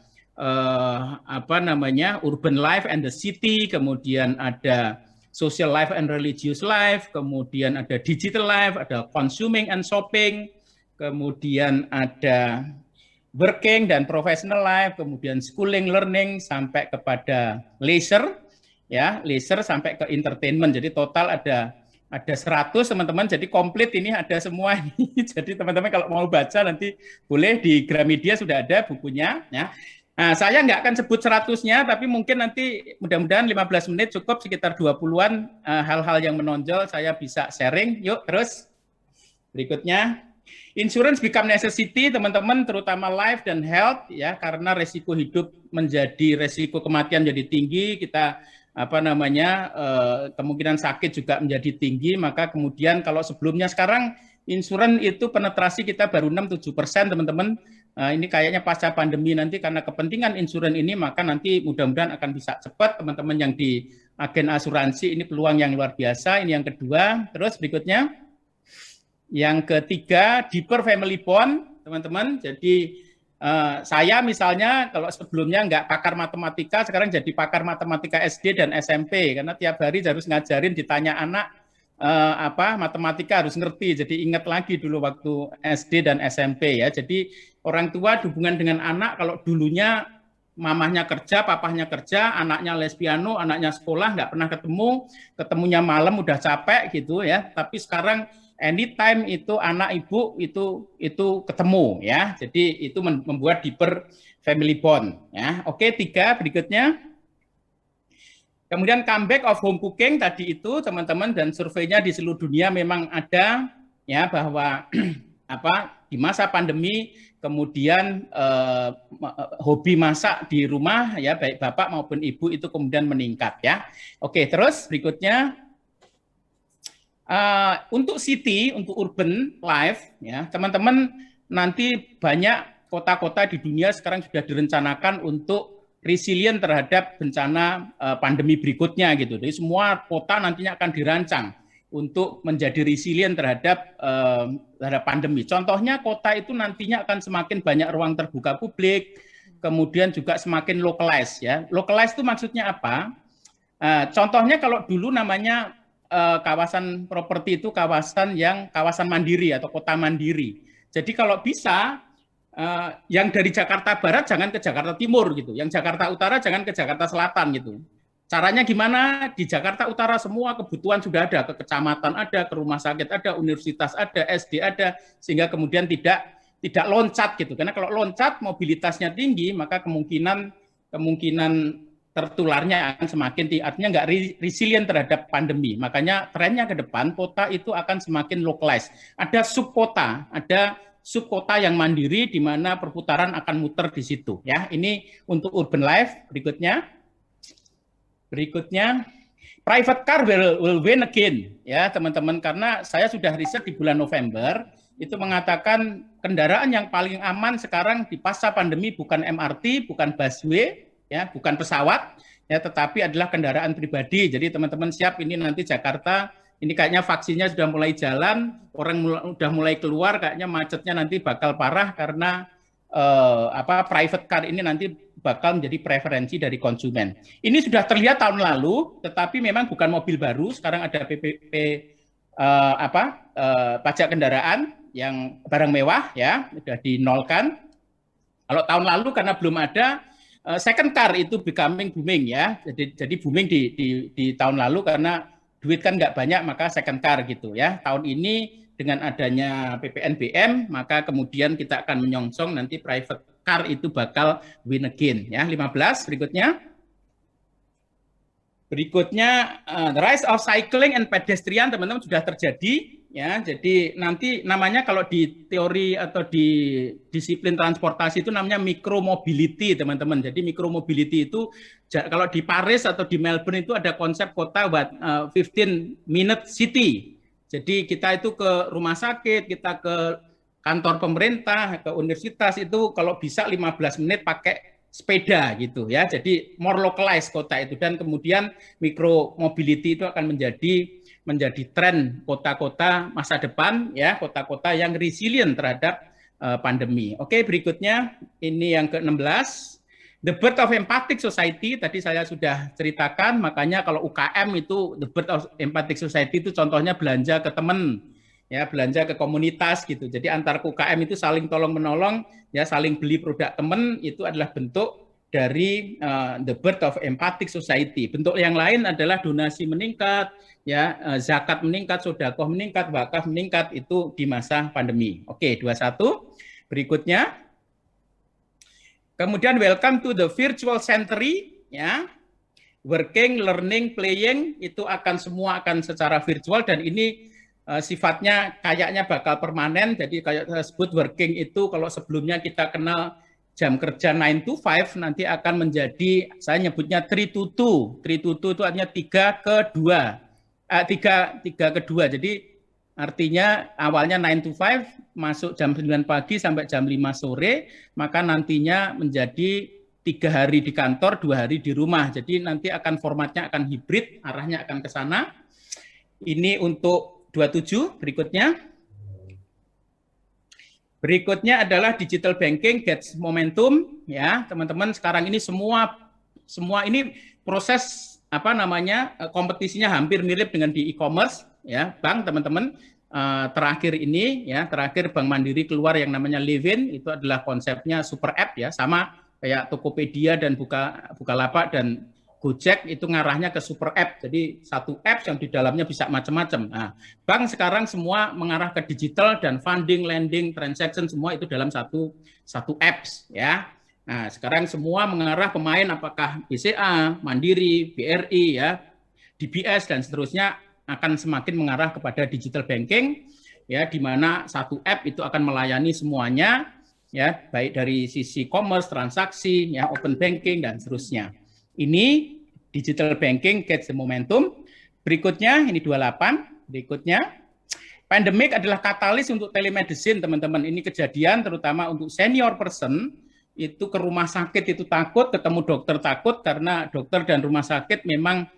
urban life and the city, kemudian ada social life and religious life, kemudian ada digital life, ada consuming and shopping, kemudian ada working dan professional life, kemudian schooling, learning, sampai kepada leisure, ya, leisure sampai ke entertainment. Jadi total ada 100 teman-teman. Jadi komplit ini ada semua ini. Jadi teman-teman kalau mau baca nanti boleh di Gramedia sudah ada bukunya. Ya. Nah, saya nggak akan sebut 100-nya, tapi mungkin nanti mudah-mudahan 15 menit cukup, sekitar 20-an hal-hal yang menonjol saya bisa sharing. Yuk terus berikutnya. Insurance become necessity, teman-teman, terutama life dan health ya, karena resiko hidup menjadi resiko kematian jadi tinggi, kita kemungkinan sakit juga menjadi tinggi, maka kemudian kalau sebelumnya, sekarang insurance itu penetrasi kita baru 6-7%, teman-teman. Ini kayaknya pasca pandemi nanti karena kepentingan insurance ini, maka nanti mudah-mudahan akan bisa cepat teman-teman yang di agen asuransi, ini peluang yang luar biasa. Ini yang kedua. Terus berikutnya. Yang ketiga, deeper family bond, teman-teman. Jadi saya misalnya kalau sebelumnya nggak pakar matematika, sekarang jadi pakar matematika SD dan SMP, karena tiap hari harus ngajarin, ditanya anak matematika harus ngerti. Jadi ingat lagi dulu waktu SD dan SMP ya. Jadi orang tua hubungan dengan anak, kalau dulunya mamahnya kerja, papahnya kerja, anaknya les piano, anaknya sekolah, nggak pernah ketemunya malam udah capek gitu ya. Tapi sekarang anytime itu anak ibu itu ketemu ya. Jadi itu membuat deeper family bond ya. Oke, 3 berikutnya. Kemudian comeback of home cooking tadi itu teman-teman, dan surveinya di seluruh dunia memang ada ya, bahwa di masa pandemi kemudian hobi masak di rumah ya, baik bapak maupun ibu itu kemudian meningkat ya. Oke, terus berikutnya. Untuk city, untuk urban life, ya teman-teman, nanti banyak kota-kota di dunia sekarang sudah direncanakan untuk resilient terhadap bencana pandemi berikutnya gitu. Jadi semua kota nantinya akan dirancang. untuk menjadi resilient terhadap pandemi. Contohnya kota itu nantinya akan semakin banyak ruang terbuka publik, kemudian juga semakin localized ya. Localized itu maksudnya apa? Contohnya kalau dulu namanya kawasan properti itu kawasan mandiri atau kota mandiri. Jadi kalau bisa yang dari Jakarta Barat jangan ke Jakarta Timur gitu, yang Jakarta Utara jangan ke Jakarta Selatan gitu. Caranya gimana? Di Jakarta Utara semua kebutuhan sudah ada, ke kecamatan ada, ke rumah sakit ada, universitas ada, SD ada, sehingga kemudian tidak loncat gitu. Karena kalau loncat mobilitasnya tinggi, maka kemungkinan tertularnya akan semakin tinggi, artinya nggak resilient terhadap pandemi. Makanya trennya ke depan kota itu akan semakin localized. Ada subkota yang mandiri di mana perputaran akan muter di situ ya. Ini untuk urban life. Berikutnya private car will win again ya teman-teman, karena saya sudah riset di bulan November itu mengatakan kendaraan yang paling aman sekarang di pasca pandemi bukan MRT, bukan busway ya, bukan pesawat ya, tetapi adalah kendaraan pribadi. Jadi teman-teman siap, ini nanti Jakarta ini kayaknya vaksinnya sudah mulai jalan, orang sudah mulai keluar, kayaknya macetnya nanti bakal parah karena private car ini nanti bakal menjadi preferensi dari konsumen. Ini sudah terlihat tahun lalu, tetapi memang bukan mobil baru. Sekarang ada pajak kendaraan yang barang mewah ya, sudah dinolkan. Kalau tahun lalu karena belum ada, second car itu becoming booming ya. Jadi booming di tahun lalu karena duit kan nggak banyak, maka second car gitu ya. Tahun ini dengan adanya PPNBM, maka kemudian kita akan menyongsong nanti private car itu bakal win again ya. 15 berikutnya the rise of cycling and pedestrian, teman-teman, sudah terjadi ya. Jadi nanti namanya kalau di teori atau di disiplin transportasi itu namanya micromobility, teman-teman. Jadi micromobility itu kalau di Paris atau di Melbourne itu ada konsep kota 15-minute city. Jadi kita itu ke rumah sakit, kita ke kantor pemerintah, ke universitas itu kalau bisa 15 menit pakai sepeda gitu ya. Jadi more localized kota itu, dan kemudian micromobility itu akan menjadi tren kota-kota masa depan ya, kota-kota yang resilient terhadap pandemi. Oke, berikutnya ini yang ke-16. The birth of empathic society, tadi saya sudah ceritakan, makanya kalau UKM itu the birth of empathic society itu contohnya belanja ke teman, ya, belanja ke komunitas gitu. Jadi antar UKM itu saling tolong-menolong, ya, saling beli produk teman, itu adalah bentuk dari the birth of empathic society. Bentuk yang lain adalah donasi meningkat, ya, zakat meningkat, sedekah meningkat, wakaf meningkat, itu di masa pandemi. Oke, 21. Berikutnya. Kemudian welcome to the virtual century ya. Working, learning, playing itu semua akan secara virtual, dan ini sifatnya kayaknya bakal permanen. Jadi kayak saya sebut working itu kalau sebelumnya kita kenal jam kerja 9 to 5, nanti akan menjadi, saya nyebutnya 3 to 2. 3 to 2 itu artinya 3 ke 2. Jadi artinya awalnya 9 to 5, masuk jam 9 pagi sampai jam 5 sore, maka nantinya menjadi 3 hari di kantor, 2 hari di rumah. Jadi nanti akan formatnya akan hibrid, arahnya akan ke sana. Ini untuk 27, berikutnya. Berikutnya adalah digital banking gets momentum ya, teman-teman. Sekarang ini semua ini proses kompetisinya hampir mirip dengan di e-commerce ya, bank, teman-teman. Terakhir Bank Mandiri keluar yang namanya Livin, itu adalah konsepnya super app ya, sama kayak Tokopedia dan Bukalapak dan Gojek itu ngarahnya ke super app. Jadi satu apps yang di dalamnya bisa macam-macam. Nah, bank sekarang semua mengarah ke digital, dan funding, lending, transaction semua itu dalam satu apps ya. Nah, sekarang semua mengarah pemain apakah BCA, Mandiri, BRI ya, DBS dan seterusnya akan semakin mengarah kepada digital banking ya, di mana satu app itu akan melayani semuanya ya, baik dari sisi commerce, transaksi ya, open banking dan seterusnya. Ini digital banking gets the momentum. Berikutnya ini 28. Berikutnya pandemic adalah katalis untuk telemedicine, teman-teman. Ini kejadian terutama untuk senior person, itu ke rumah sakit itu takut, ketemu dokter takut, karena dokter dan rumah sakit memang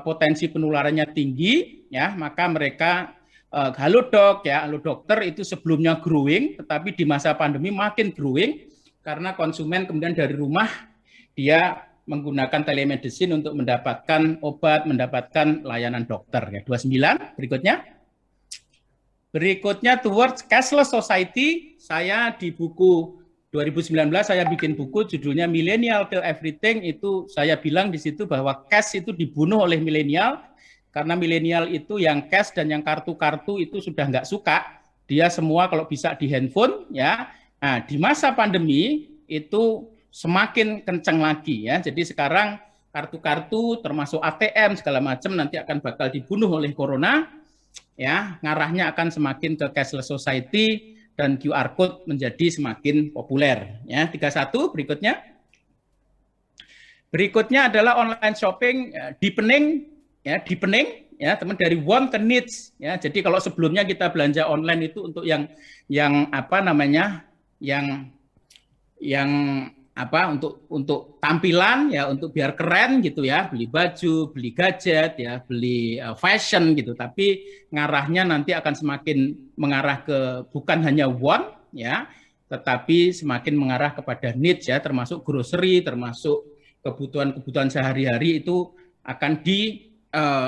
potensi penularannya tinggi, ya, maka mereka halo dok, ya, halo dokter itu sebelumnya growing, tetapi di masa pandemi makin growing karena konsumen kemudian dari rumah dia menggunakan telemedicine untuk mendapatkan obat, mendapatkan layanan dokter. Ya, 29 berikutnya. Berikutnya towards cashless society, saya di buku 2019 saya bikin buku judulnya Millennial Kill Everything, itu saya bilang di situ bahwa cash itu dibunuh oleh milenial karena milenial itu yang cash dan yang kartu-kartu itu sudah nggak suka, dia semua kalau bisa di handphone, ya. Nah, di masa pandemi itu semakin kencang lagi, ya. Jadi sekarang kartu-kartu termasuk ATM segala macam nanti akan bakal dibunuh oleh corona, ya. Ngarahnya akan semakin ke cashless society dan QR code menjadi semakin populer, ya. 31 berikutnya. Berikutnya adalah online shopping deepening, ya, deepening, ya, teman, dari want ke needs, ya. Jadi kalau sebelumnya kita belanja online itu untuk yang apa namanya, yang apa, untuk tampilan, ya, untuk biar keren gitu, ya, beli baju, beli gadget, ya, beli fashion gitu. Tapi ngarahnya nanti akan semakin mengarah ke bukan hanya want, ya, tetapi semakin mengarah kepada needs, ya, termasuk grocery, termasuk kebutuhan-kebutuhan sehari-hari itu akan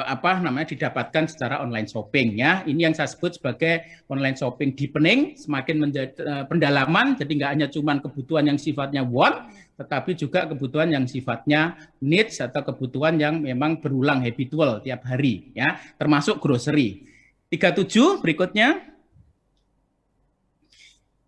apa namanya, didapatkan secara online shopping, ya. Ini yang saya sebut sebagai online shopping deepening, semakin menjadi pendalaman, jadi nggak hanya cuman kebutuhan yang sifatnya want, tetapi juga kebutuhan yang sifatnya needs atau kebutuhan yang memang berulang habitual tiap hari, ya, termasuk grocery. 37 berikutnya.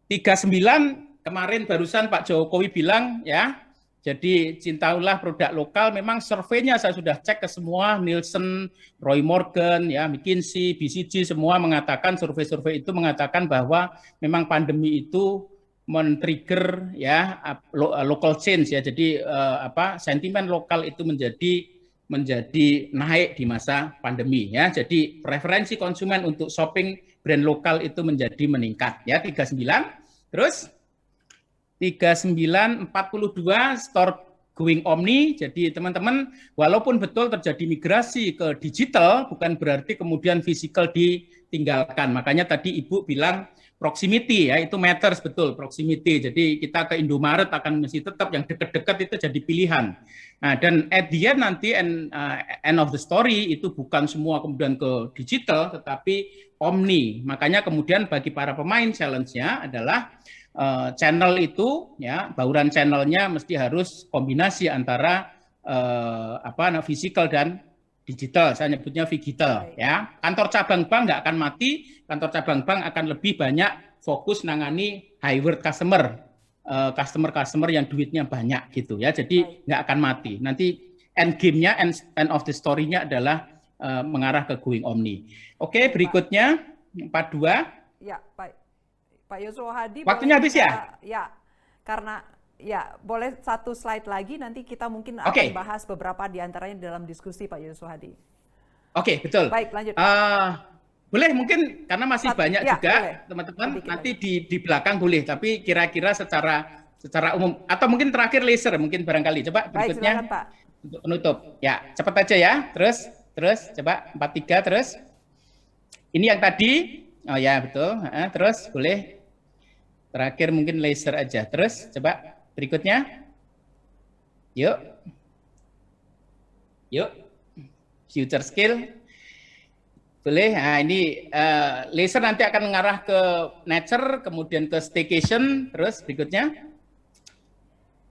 39 kemarin barusan Pak Jokowi bilang, ya, jadi cintailah produk lokal. Memang surveinya saya sudah cek ke semua, Nielsen, Roy Morgan, ya, McKinsey, BCG, semua mengatakan, survei-survei itu mengatakan bahwa memang pandemi itu men-trigger, ya, local change, ya. Jadi apa, sentimen lokal itu menjadi naik di masa pandemi, ya. Jadi preferensi konsumen untuk shopping brand lokal itu menjadi meningkat, ya. 39. Terus 3942 store going omni. Jadi teman-teman, walaupun betul terjadi migrasi ke digital, bukan berarti kemudian fisikal ditinggalkan. Makanya tadi Ibu bilang proximity, ya, itu matters, betul, proximity. Jadi kita ke Indomaret akan masih tetap yang dekat-dekat itu jadi pilihan. Nah, dan at the end nanti end of the story itu bukan semua kemudian ke digital, tetapi omni. Makanya kemudian bagi para pemain challenge-nya adalah channel itu, ya, bauran channelnya mesti harus kombinasi antara physical dan digital. Saya nyebutnya digital, ya. Kantor cabang bank nggak akan mati, kantor cabang bank akan lebih banyak fokus nangani high worth customer, customer yang duitnya banyak gitu, ya. Jadi nggak akan mati. Nanti end game-nya, end of the story-nya adalah mengarah ke going omni. Oke, berikutnya 42. Ya, Pak Yusuf Hadi, waktunya habis, ya? Ya, karena ya boleh satu slide lagi, nanti kita mungkin akan bahas beberapa diantaranya dalam diskusi Pak Yusuf Hadi. Oke, betul. Baik, lanjut. Boleh mungkin karena masih banyak ya, juga teman-teman, nanti di belakang boleh, tapi kira-kira secara umum atau mungkin terakhir laser mungkin barangkali. Coba berikutnya. Baik, silakan, Pak. Untuk penutup. Ya, cepat aja ya. Terus coba 43 terus. Ini yang tadi. Oh ya, betul. Terus boleh. Terakhir mungkin laser aja. Terus coba berikutnya. Yuk. Future skill. Boleh. Nah, ini laser nanti akan mengarah ke nature, kemudian ke staycation. Terus berikutnya.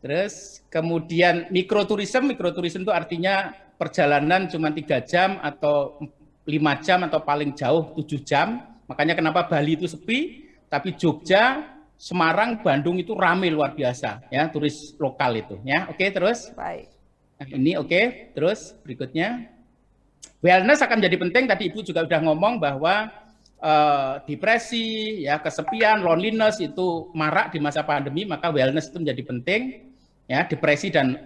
Terus kemudian mikroturism. Mikroturism itu artinya perjalanan cuma 3 jam atau 5 jam atau paling jauh 7 jam. Makanya kenapa Bali itu sepi, tapi Jogja, Semarang, Bandung itu ramai luar biasa, ya, turis lokal itu, ya. Oke, terus. Baik. Nah, ini oke, terus berikutnya. Wellness akan jadi penting. Tadi Ibu juga sudah ngomong bahwa depresi, ya, kesepian, loneliness itu marak di masa pandemi, maka wellness itu menjadi penting, ya. Depresi dan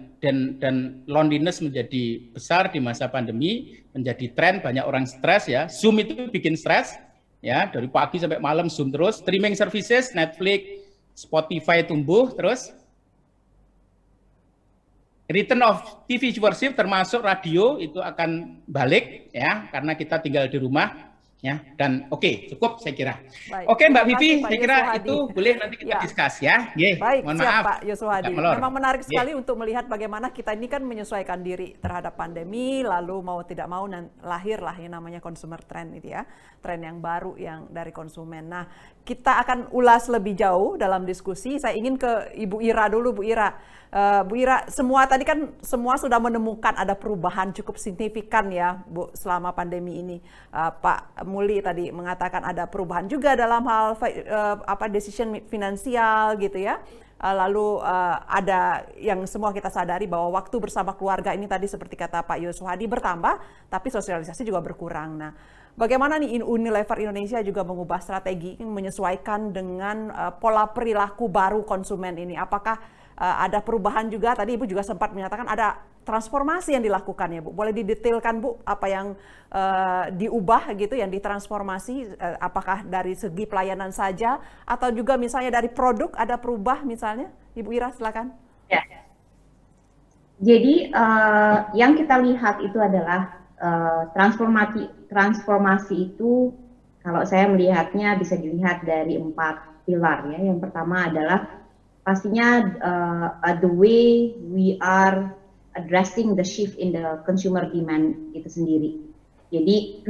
loneliness menjadi besar di masa pandemi, menjadi tren, banyak orang stres, ya. Zoom itu bikin stres. Ya, dari pagi sampai malam Zoom terus. Streaming services, Netflix, Spotify tumbuh terus. return of TV viewership termasuk radio itu akan balik ya karena kita tinggal di rumah ya. Dan cukup saya kira. Baik, Oke Mbak terima Vivi, kasih, Pak saya kira Yusuf Hadi. itu boleh nanti kita Ya. diskus ya. Baik, Mohon siap maaf. Pak Yusuf Hadi. agak melor. Memang menarik Nggih. sekali untuk melihat bagaimana kita ini kan menyesuaikan diri terhadap pandemi, lalu mau tidak mau lahirlah yang namanya consumer trend itu ya, tren yang baru yang dari konsumen. Nah, kita akan ulas lebih jauh dalam diskusi. Saya ingin ke Ibu Ira dulu, Bu Ira. Bu Ira, semua sudah menemukan ada perubahan cukup signifikan ya, Bu, selama pandemi ini. Pak Muli tadi mengatakan ada perubahan juga dalam hal decision finansial gitu ya. Lalu ada yang semua kita sadari bahwa waktu bersama keluarga ini tadi seperti kata Pak Yusuf Hadi bertambah, tapi sosialisasi juga berkurang. Nah, bagaimana nih Unilever Indonesia juga mengubah strategi menyesuaikan dengan pola perilaku baru konsumen ini? Apakah ada perubahan juga? Tadi Ibu juga sempat menyatakan ada transformasi yang dilakukan ya Bu. Boleh didetailkan Bu apa yang diubah gitu, yang ditransformasi, apakah dari segi pelayanan saja atau juga misalnya dari produk ada perubah misalnya? Ibu Ira silakan. Ya. Jadi yang kita lihat itu adalah transformasi itu kalau saya melihatnya bisa dilihat dari 4 pilar ya. Yang pertama adalah pastinya the way we are addressing the shift in the consumer demand itu sendiri. Jadi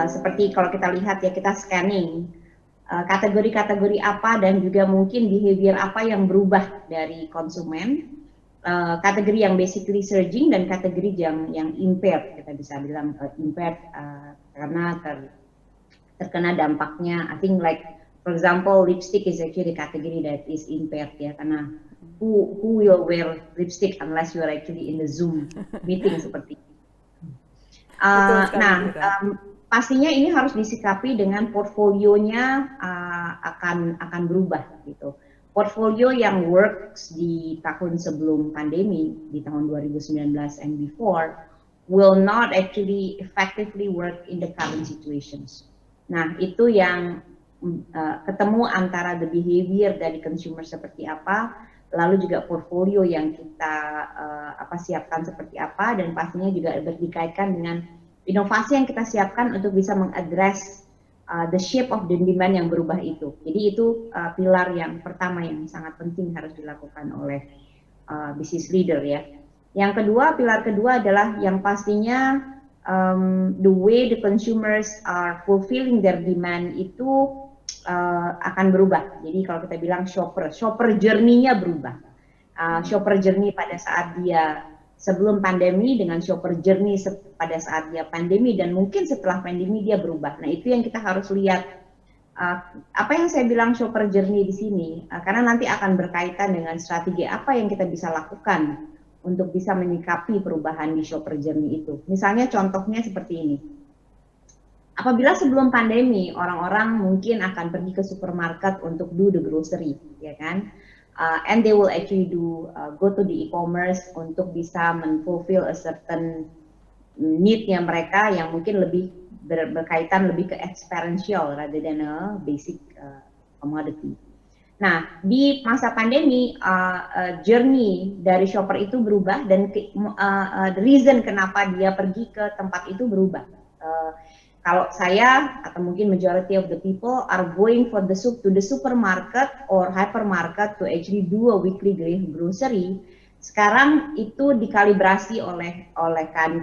seperti kalau kita lihat ya, kita scanning kategori-kategori apa dan juga mungkin behavior apa yang berubah dari konsumen, kategori yang basically surging dan kategori yang impaired, kita bisa bilang impaired karena terkena dampaknya. I think like for example, lipstick is actually a category that is impaired ya, karena who will wear lipstick unless you are actually in the Zoom meeting seperti itu. Pastinya ini harus disikapi dengan portfolionya akan berubah gitu. Portfolio yang works di tahun sebelum pandemi, di tahun 2019 and before, will not actually effectively work in the current situations. Nah, itu yang ketemu antara the behavior dari consumer seperti apa, lalu juga portfolio yang kita siapkan seperti apa, dan pastinya juga dikaitkan dengan inovasi yang kita siapkan untuk bisa mengadres the shape of the demand yang berubah itu. Jadi itu pilar yang pertama yang sangat penting harus dilakukan oleh business leader ya. Yang kedua, pilar kedua adalah yang pastinya the way the consumers are fulfilling their demand itu akan berubah. Jadi kalau kita bilang shopper journey-nya berubah. Shopper journey pada saat dia sebelum pandemi dengan shopper journey pada saat dia pandemi dan mungkin setelah pandemi dia berubah. Nah, itu yang kita harus lihat. Apa yang saya bilang shopper journey di sini, karena nanti akan berkaitan dengan strategi apa yang kita bisa lakukan untuk bisa menyikapi perubahan di shopper journey itu. Misalnya contohnya seperti ini. Apabila sebelum pandemi orang-orang mungkin akan pergi ke supermarket untuk do the grocery, ya kan? And they will actually go to the e-commerce untuk bisa fulfill a certain need-nya mereka yang mungkin lebih berkaitan lebih ke experiential rather than a basic commodity. Nah, di masa pandemi journey dari shopper itu berubah dan the reason kenapa dia pergi ke tempat itu berubah. Kalau saya atau mungkin majority of the people are going to the supermarket or hypermarket to actually do a weekly grocery, sekarang itu dikalibrasi oleh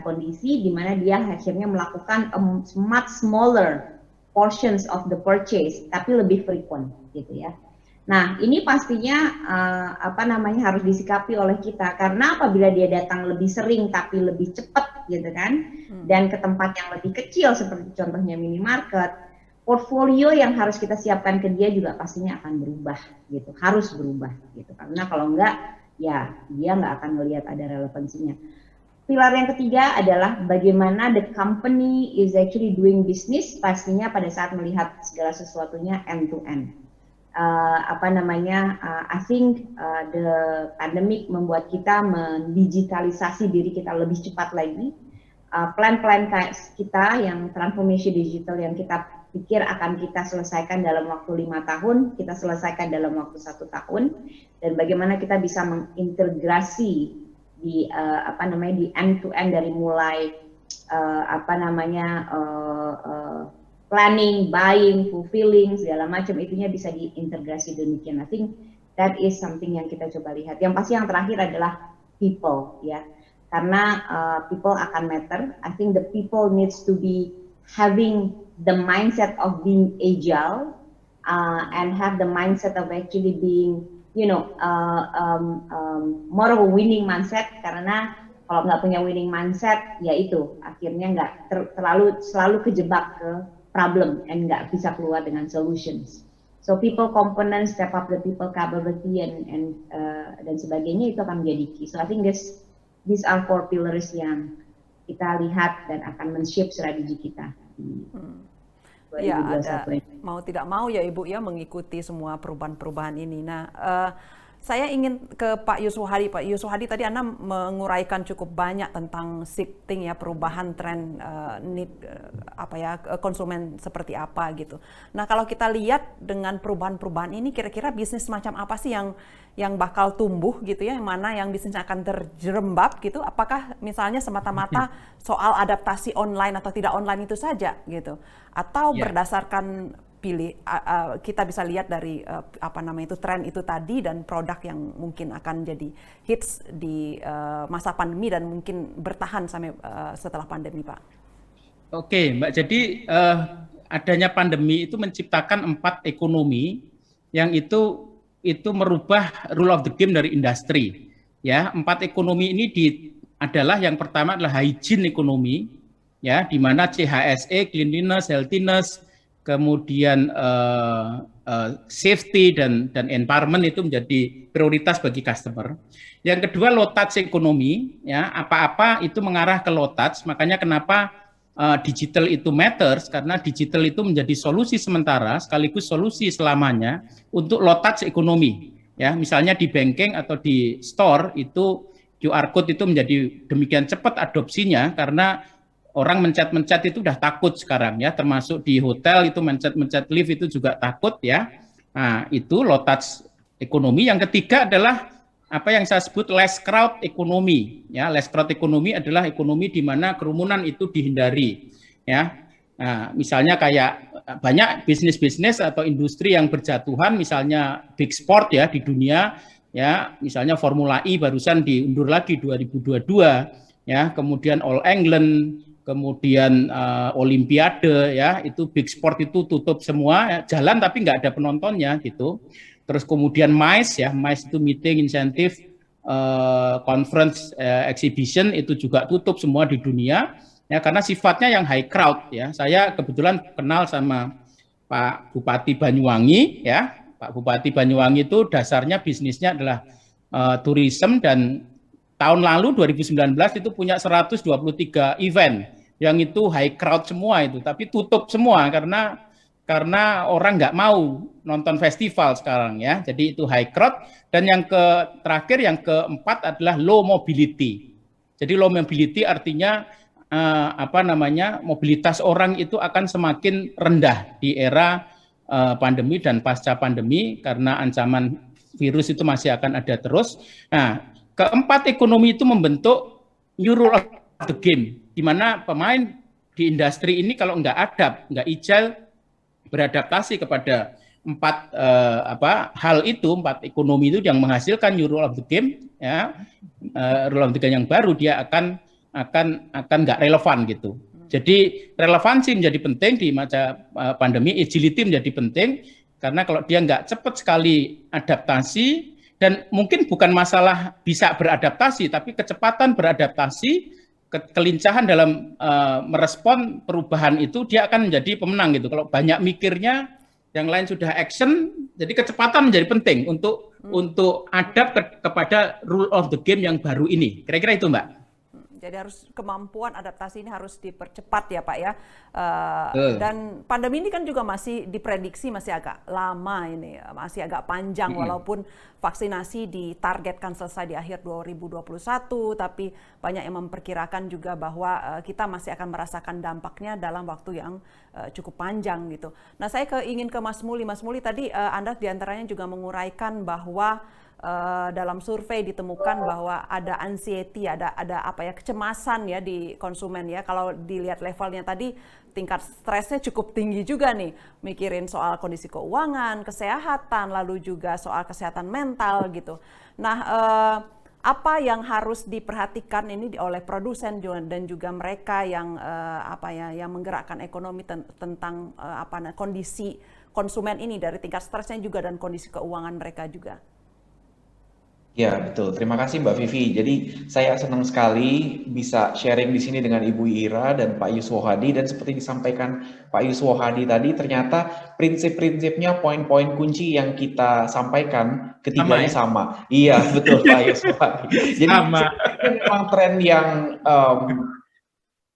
kondisi di mana dia akhirnya melakukan much smaller portions of the purchase tapi lebih frequent gitu ya. Nah, ini pastinya harus disikapi oleh kita karena apabila dia datang lebih sering tapi lebih cepat gitu kan dan ke tempat yang lebih kecil seperti contohnya minimarket, portfolio yang harus kita siapkan ke dia juga pastinya akan berubah gitu, harus berubah gitu. Karena kalau enggak ya dia nggak akan melihat ada relevansinya. Pilar yang ketiga adalah bagaimana the company is actually doing business, pastinya pada saat melihat segala sesuatunya end to end. I think the pandemic membuat kita mendigitalisasi diri kita lebih cepat lagi. Plan-plan kita yang transformation digital yang kita pikir akan kita selesaikan dalam waktu 5 tahun, kita selesaikan dalam waktu 1 tahun, dan bagaimana kita bisa mengintegrasi di di end to end dari mulai planning, buying, fulfilling segala macam itunya bisa diintegrasi demikian. I think that is something yang kita coba lihat. Yang pasti yang terakhir adalah people ya. Karena people akan matter. I think the people needs to be having the mindset of being agile and have the mindset of actually being more of a winning mindset, karena kalau nggak punya winning mindset, ya itu akhirnya nggak selalu kejebak ke problem and nggak bisa keluar dengan solutions. So people components, step up the people capability dan sebagainya itu akan menjadi key. So I think these are 4 pillars yang kita lihat dan akan men-shape strategi kita. Ya, ada mau tidak mau ya Ibu ya mengikuti semua perubahan-perubahan ini. Nah, saya ingin ke Pak Yusuf Hadi. Pak Yusuf Hadi, tadi Anda menguraikan cukup banyak tentang shifting ya, perubahan tren konsumen seperti apa gitu. Nah, kalau kita lihat dengan perubahan-perubahan ini, kira-kira bisnis macam apa sih yang bakal tumbuh gitu ya, yang mana yang bisnisnya akan terjerembab gitu? Apakah misalnya semata-mata soal adaptasi online atau tidak online itu saja gitu? Atau berdasarkan kita bisa lihat dari tren itu tadi dan produk yang mungkin akan jadi hits di masa pandemi dan mungkin bertahan sampai setelah pandemi, Pak. Oke, Mbak. Jadi adanya pandemi itu menciptakan 4 ekonomi yang itu merubah rule of the game dari industri. Ya, 4 ekonomi ini adalah yang pertama adalah hygiene ekonomi, ya, di mana CHSE, cleanliness, healthiness, kemudian safety dan environment itu menjadi prioritas bagi customer. Yang kedua low touch ekonomi, ya, apa-apa itu mengarah ke low touch. Makanya kenapa digital itu matters, karena digital itu menjadi solusi sementara sekaligus solusi selamanya untuk low touch ekonomi. Ya, misalnya di banking atau di store itu QR code itu menjadi demikian cepat adopsinya karena orang mencet-mencet itu udah takut sekarang ya, termasuk di hotel itu mencet-mencet lift itu juga takut ya. Nah, itu low touch ekonomi. Yang ketiga adalah apa yang saya sebut less crowd ekonomi. Ya, less crowd ekonomi adalah ekonomi di mana kerumunan itu dihindari. Ya, nah, misalnya kayak banyak bisnis-bisnis atau industri yang berjatuhan, misalnya big sport ya di dunia, ya, misalnya Formula E barusan diundur lagi 2022, ya, kemudian All England, kemudian Olimpiade, ya, itu big sport itu tutup semua, ya, jalan tapi nggak ada penontonnya gitu. Terus kemudian MICE, ya, MICE itu meeting, incentive, conference, exhibition itu juga tutup semua di dunia, ya, karena sifatnya yang high crowd, ya. Saya kebetulan kenal sama Pak Bupati Banyuwangi, ya. Pak Bupati Banyuwangi itu dasarnya bisnisnya adalah tourism, dan tahun lalu 2019 itu punya 123 event yang itu high crowd semua itu, tapi tutup semua karena orang nggak mau nonton festival sekarang ya. Jadi itu high crowd. Dan yang terakhir, yang keempat adalah low mobility. Jadi low mobility artinya mobilitas orang itu akan semakin rendah di era pandemi dan pasca pandemi karena ancaman virus itu masih akan ada terus. Nah, keempat ekonomi itu membentuk new rule of the game, di mana pemain di industri ini kalau nggak nggak agile, beradaptasi kepada empat ekonomi itu yang menghasilkan new rule of the game, ya, rule of the game yang baru, dia akan nggak relevan gitu. Jadi relevansi menjadi penting di masa pandemi, agility menjadi penting karena kalau dia nggak cepat sekali adaptasi. Dan mungkin bukan masalah bisa beradaptasi, tapi kecepatan beradaptasi, kelincahan dalam merespon perubahan itu, dia akan menjadi pemenang gitu. Kalau banyak mikirnya, yang lain sudah action, jadi kecepatan menjadi penting untuk adapt kepada rule of the game yang baru ini. Kira-kira itu, Mbak. Jadi harus kemampuan adaptasi ini harus dipercepat ya Pak ya. Dan pandemi ini kan juga masih diprediksi masih agak lama ini, masih agak panjang walaupun vaksinasi ditargetkan selesai di akhir 2021, tapi banyak yang memperkirakan juga bahwa kita masih akan merasakan dampaknya dalam waktu yang cukup panjang gitu. Nah, saya ingin ke Mas Muli. Mas Muli, tadi Anda diantaranya juga menguraikan bahwa dalam survei ditemukan bahwa ada anxiety, ada apa ya, kecemasan ya di konsumen ya. Kalau dilihat levelnya tadi, tingkat stresnya cukup tinggi juga nih, mikirin soal kondisi keuangan, kesehatan, lalu juga soal kesehatan mental gitu. Nah, apa yang harus diperhatikan ini oleh produsen dan juga mereka yang yang menggerakkan ekonomi tentang kondisi konsumen ini, dari tingkat stresnya juga dan kondisi keuangan mereka juga? Ya, betul. Terima kasih Mbak Vivi. Jadi saya senang sekali bisa sharing di sini dengan Ibu Ira dan Pak Yuswo Hadi, dan seperti disampaikan Pak Yuswo Hadi tadi, ternyata prinsip-prinsipnya, poin-poin kunci yang kita sampaikan ketiganya sama. Iya, betul Pak Yuswo Hadi. Jadi Sama. itu memang tren yang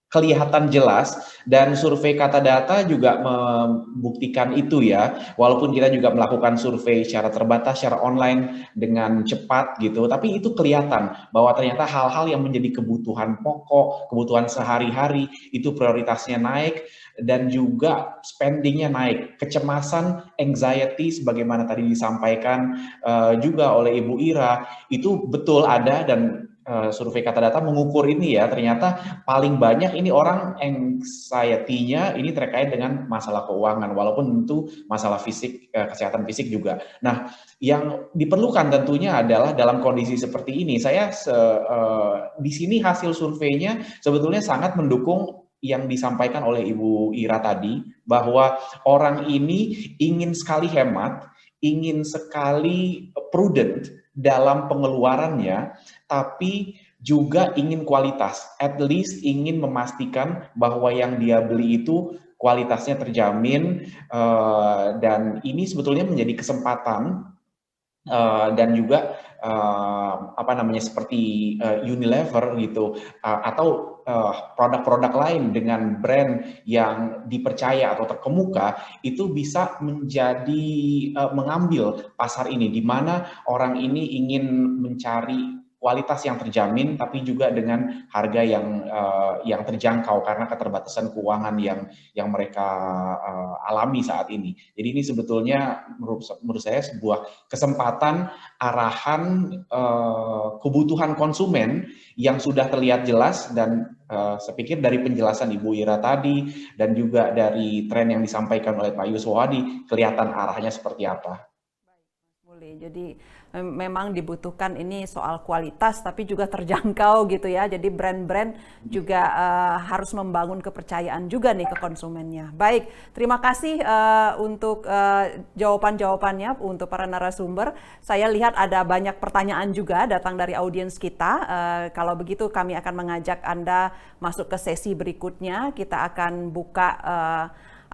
kelihatan jelas, dan survei Kata Data juga membuktikan itu ya. Walaupun kita juga melakukan survei secara terbatas, secara online dengan cepat gitu, tapi itu kelihatan bahwa ternyata hal-hal yang menjadi kebutuhan pokok, kebutuhan sehari-hari itu prioritasnya naik, dan juga spendingnya naik. Kecemasan, anxiety sebagaimana tadi disampaikan juga oleh Ibu Ira, itu betul ada, dan survei Kata Data mengukur ini ya. Ternyata paling banyak ini orang anxiety-nya ini terkait dengan masalah keuangan, walaupun tentu masalah fisik, kesehatan fisik juga. Nah, yang diperlukan tentunya adalah dalam kondisi seperti ini, saya di sini hasil surveinya sebetulnya sangat mendukung yang disampaikan oleh Ibu Ira tadi, bahwa orang ini ingin sekali hemat, ingin sekali prudent dalam pengeluarannya, tapi juga ingin kualitas. At least ingin memastikan bahwa yang dia beli itu kualitasnya terjamin, dan ini sebetulnya menjadi kesempatan, dan juga seperti Unilever gitu, atau produk-produk lain dengan brand yang dipercaya atau terkemuka, itu bisa menjadi mengambil pasar ini, di mana orang ini ingin mencari kualitas yang terjamin, tapi juga dengan harga yang terjangkau karena keterbatasan keuangan yang mereka alami saat ini. Jadi ini sebetulnya menurut saya sebuah kesempatan, arahan, kebutuhan konsumen yang sudah terlihat jelas, dan saya pikir dari penjelasan Ibu Ira tadi dan juga dari tren yang disampaikan oleh Pak Yuswo Hadi, kelihatan arahnya seperti apa. Jadi memang dibutuhkan ini soal kualitas tapi juga terjangkau gitu ya. Jadi brand-brand juga harus membangun kepercayaan juga nih ke konsumennya. Baik, terima kasih untuk jawaban-jawabannya untuk para narasumber. Saya lihat ada banyak pertanyaan juga datang dari audiens kita. Kalau begitu kami akan mengajak Anda masuk ke sesi berikutnya. Kita akan buka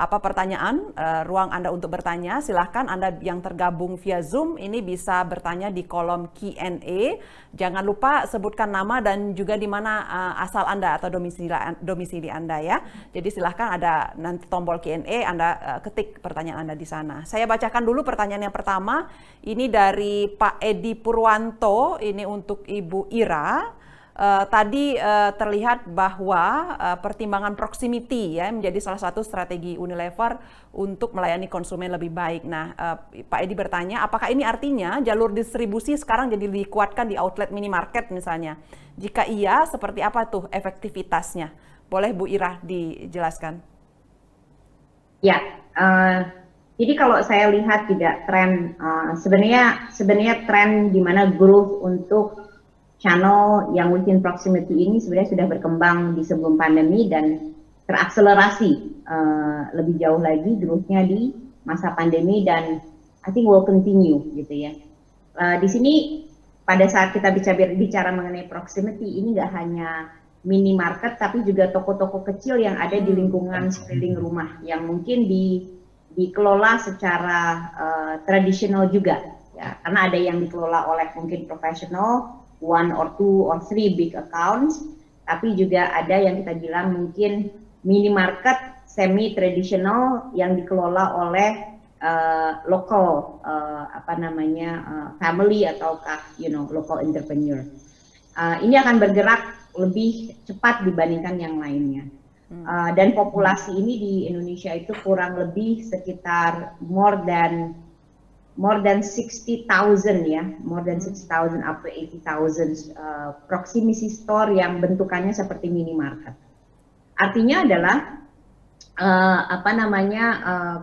pertanyaan, ruang Anda untuk bertanya. Silahkan Anda yang tergabung via Zoom ini bisa bertanya di kolom Q&A. Jangan lupa sebutkan nama dan juga di mana asal Anda atau domisili Anda ya. Jadi silahkan ada nanti tombol Q&A, Anda ketik pertanyaan Anda di sana. Saya bacakan dulu pertanyaan yang pertama. Ini dari Pak Edi Purwanto, ini untuk Ibu Ira. Tadi terlihat bahwa pertimbangan proximity ya menjadi salah satu strategi Unilever untuk melayani konsumen lebih baik. Nah, Pak Edi bertanya, apakah ini artinya jalur distribusi sekarang jadi dikuatkan di outlet minimarket misalnya? Jika iya, seperti apa tuh efektivitasnya? Boleh Bu Ira dijelaskan? Ya, jadi kalau saya lihat juga tren, sebenarnya tren di mana growth untuk channel yang within proximity ini sebenarnya sudah berkembang di sebelum pandemi dan terakselerasi lebih jauh lagi growth-nya di masa pandemi, dan I think will continue gitu ya. Di sini pada saat kita bicara mengenai proximity ini nggak hanya minimarket tapi juga toko-toko kecil yang ada di lingkungan sekeliling rumah yang mungkin dikelola secara tradisional juga ya, karena ada yang dikelola oleh mungkin profesional, 1 or 2 or 3 big accounts, tapi juga ada yang kita bilang mungkin minimarket semi tradisional yang dikelola oleh local family atau local entrepreneur. Ini akan bergerak lebih cepat dibandingkan yang lainnya. Dan populasi ini di Indonesia itu kurang lebih sekitar more than more than 60,000 ya, more than 60,000 up to 80,000 proximity store yang bentukannya seperti minimarket. Artinya adalah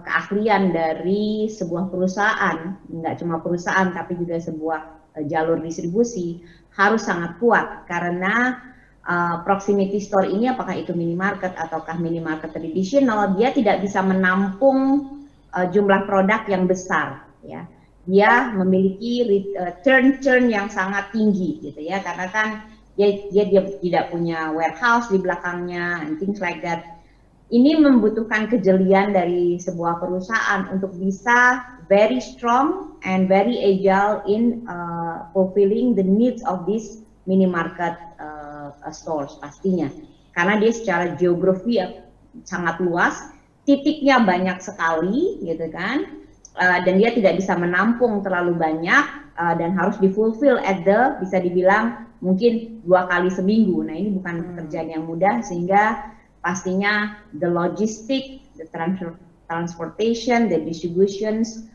keahlian dari sebuah perusahaan, nggak cuma perusahaan tapi juga sebuah jalur distribusi harus sangat kuat, karena proximity store ini, apakah itu minimarket ataukah minimarket tradisional, dia tidak bisa menampung jumlah produk yang besar, ya. Dia memiliki turn yang sangat tinggi, gitu ya, karena kan dia tidak punya warehouse di belakangnya and things like that. Ini membutuhkan kejelian dari sebuah perusahaan untuk bisa very strong and very agile in fulfilling the needs of this minimarket stores pastinya, karena dia secara geografi sangat luas, titiknya banyak sekali, gitu kan, dan dia tidak bisa menampung terlalu banyak dan harus difulfill bisa dibilang mungkin 2 kali seminggu. Nah, ini bukan pekerjaan yang mudah, sehingga pastinya the logistic, the transportation, the distributions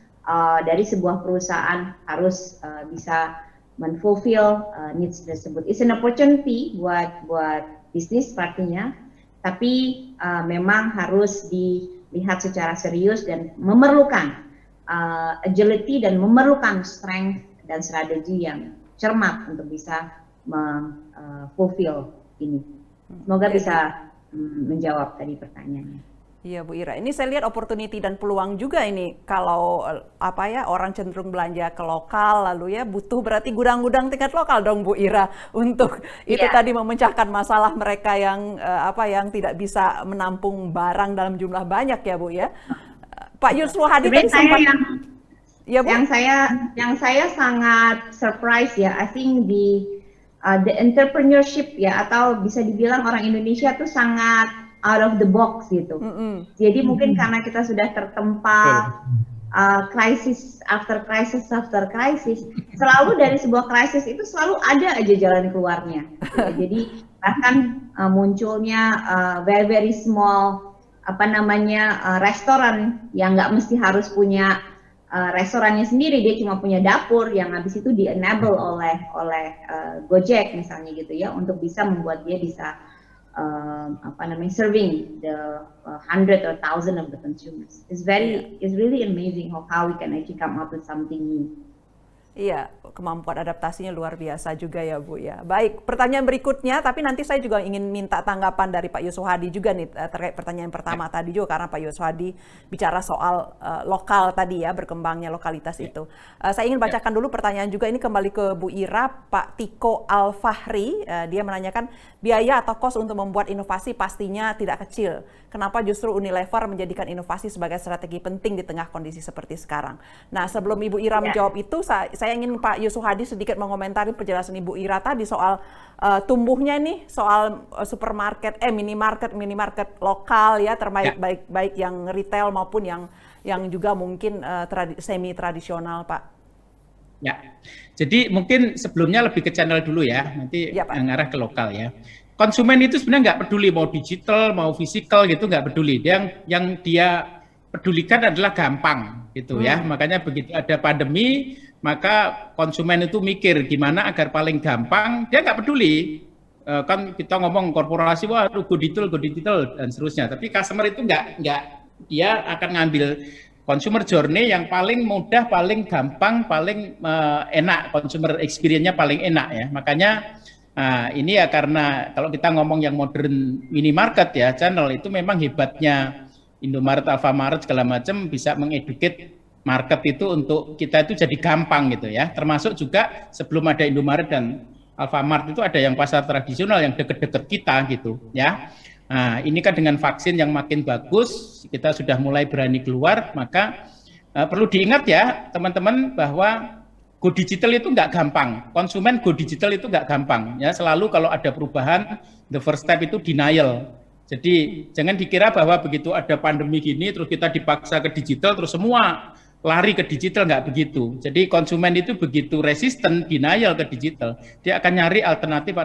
dari sebuah perusahaan harus bisa menfulfill needs tersebut. It's an opportunity buat bisnis pastinya, tapi memang harus dilihat secara serius dan memerlukan agility dan memerlukan strength dan strategi yang cermat untuk bisa fulfill ini. Semoga bisa menjawab tadi pertanyaannya. Iya Bu Ira, ini saya lihat opportunity dan peluang juga ini kalau orang cenderung belanja ke lokal, lalu ya butuh berarti gudang-gudang tingkat lokal dong Bu Ira untuk itu tadi memecahkan masalah mereka yang yang tidak bisa menampung barang dalam jumlah banyak ya Bu ya. Pak Yuswo Hadi tadi sempat yang saya sangat surprise ya, I think the entrepreneurship ya, atau bisa dibilang orang Indonesia tuh sangat out of the box gitu. Jadi mungkin karena kita sudah tertempa crisis after crisis, selalu dari sebuah krisis itu selalu ada aja jalan keluarnya. Jadi bahkan munculnya very small restoran yang nggak mesti harus punya restorannya sendiri, dia cuma punya dapur yang habis itu di-enable oleh Gojek misalnya gitu ya, untuk bisa membuat dia bisa serving the hundred or thousand of the consumers. It's really amazing how we can actually come up with something new. Iya, kemampuan adaptasinya luar biasa juga ya Bu ya. Baik, pertanyaan berikutnya, tapi nanti saya juga ingin minta tanggapan dari Pak Yuswo Hadi juga nih terkait pertanyaan pertama tadi juga, karena Pak Yuswo Hadi bicara soal lokal tadi ya, berkembangnya lokalitas itu. Saya ingin bacakan dulu pertanyaan juga ini kembali ke Bu Ira, Pak Tiko Al-Fahri. Dia menanyakan biaya atau kos untuk membuat inovasi pastinya tidak kecil. Kenapa justru Unilever menjadikan inovasi sebagai strategi penting di tengah kondisi seperti sekarang? Nah, sebelum Ibu Ira menjawab itu, saya ingin Pak Yuswo Hadi sedikit mengomentari penjelasan Ibu Ira tadi soal tumbuhnya nih, soal supermarket, minimarket lokal ya, terbaik baik yang retail maupun yang juga mungkin semi tradisional, Pak. Ya, jadi mungkin sebelumnya lebih ke channel dulu ya, nanti mengarah ke lokal ya. Konsumen itu sebenarnya nggak peduli mau digital, mau fisikal gitu, nggak peduli. Yang dia pedulikan adalah gampang gitu ya. Makanya begitu ada pandemi, maka konsumen itu mikir gimana agar paling gampang, dia nggak peduli. Kan kita ngomong korporasi, wah go digital dan seterusnya. Tapi customer itu nggak, dia akan ngambil consumer journey yang paling mudah, paling gampang, paling enak, consumer experience-nya paling enak ya. Makanya ini ya karena kalau kita ngomong yang modern minimarket ya, channel itu memang hebatnya Indomaret, Alfamart segala macam bisa mengeduket market itu untuk kita itu jadi gampang gitu ya. Termasuk juga sebelum ada Indomaret dan Alfamart itu ada yang pasar tradisional yang deket-deket kita gitu ya. Nah, ini kan dengan vaksin yang makin bagus, kita sudah mulai berani keluar, maka perlu diingat ya teman-teman bahwa go digital itu nggak gampang, konsumen go digital itu nggak gampang ya. Selalu kalau ada perubahan, the first step itu denial. Jadi jangan dikira bahwa begitu ada pandemi gini terus kita dipaksa ke digital terus semua lari ke digital, nggak begitu. Jadi konsumen itu begitu resisten, denial ke digital, dia akan nyari alternatif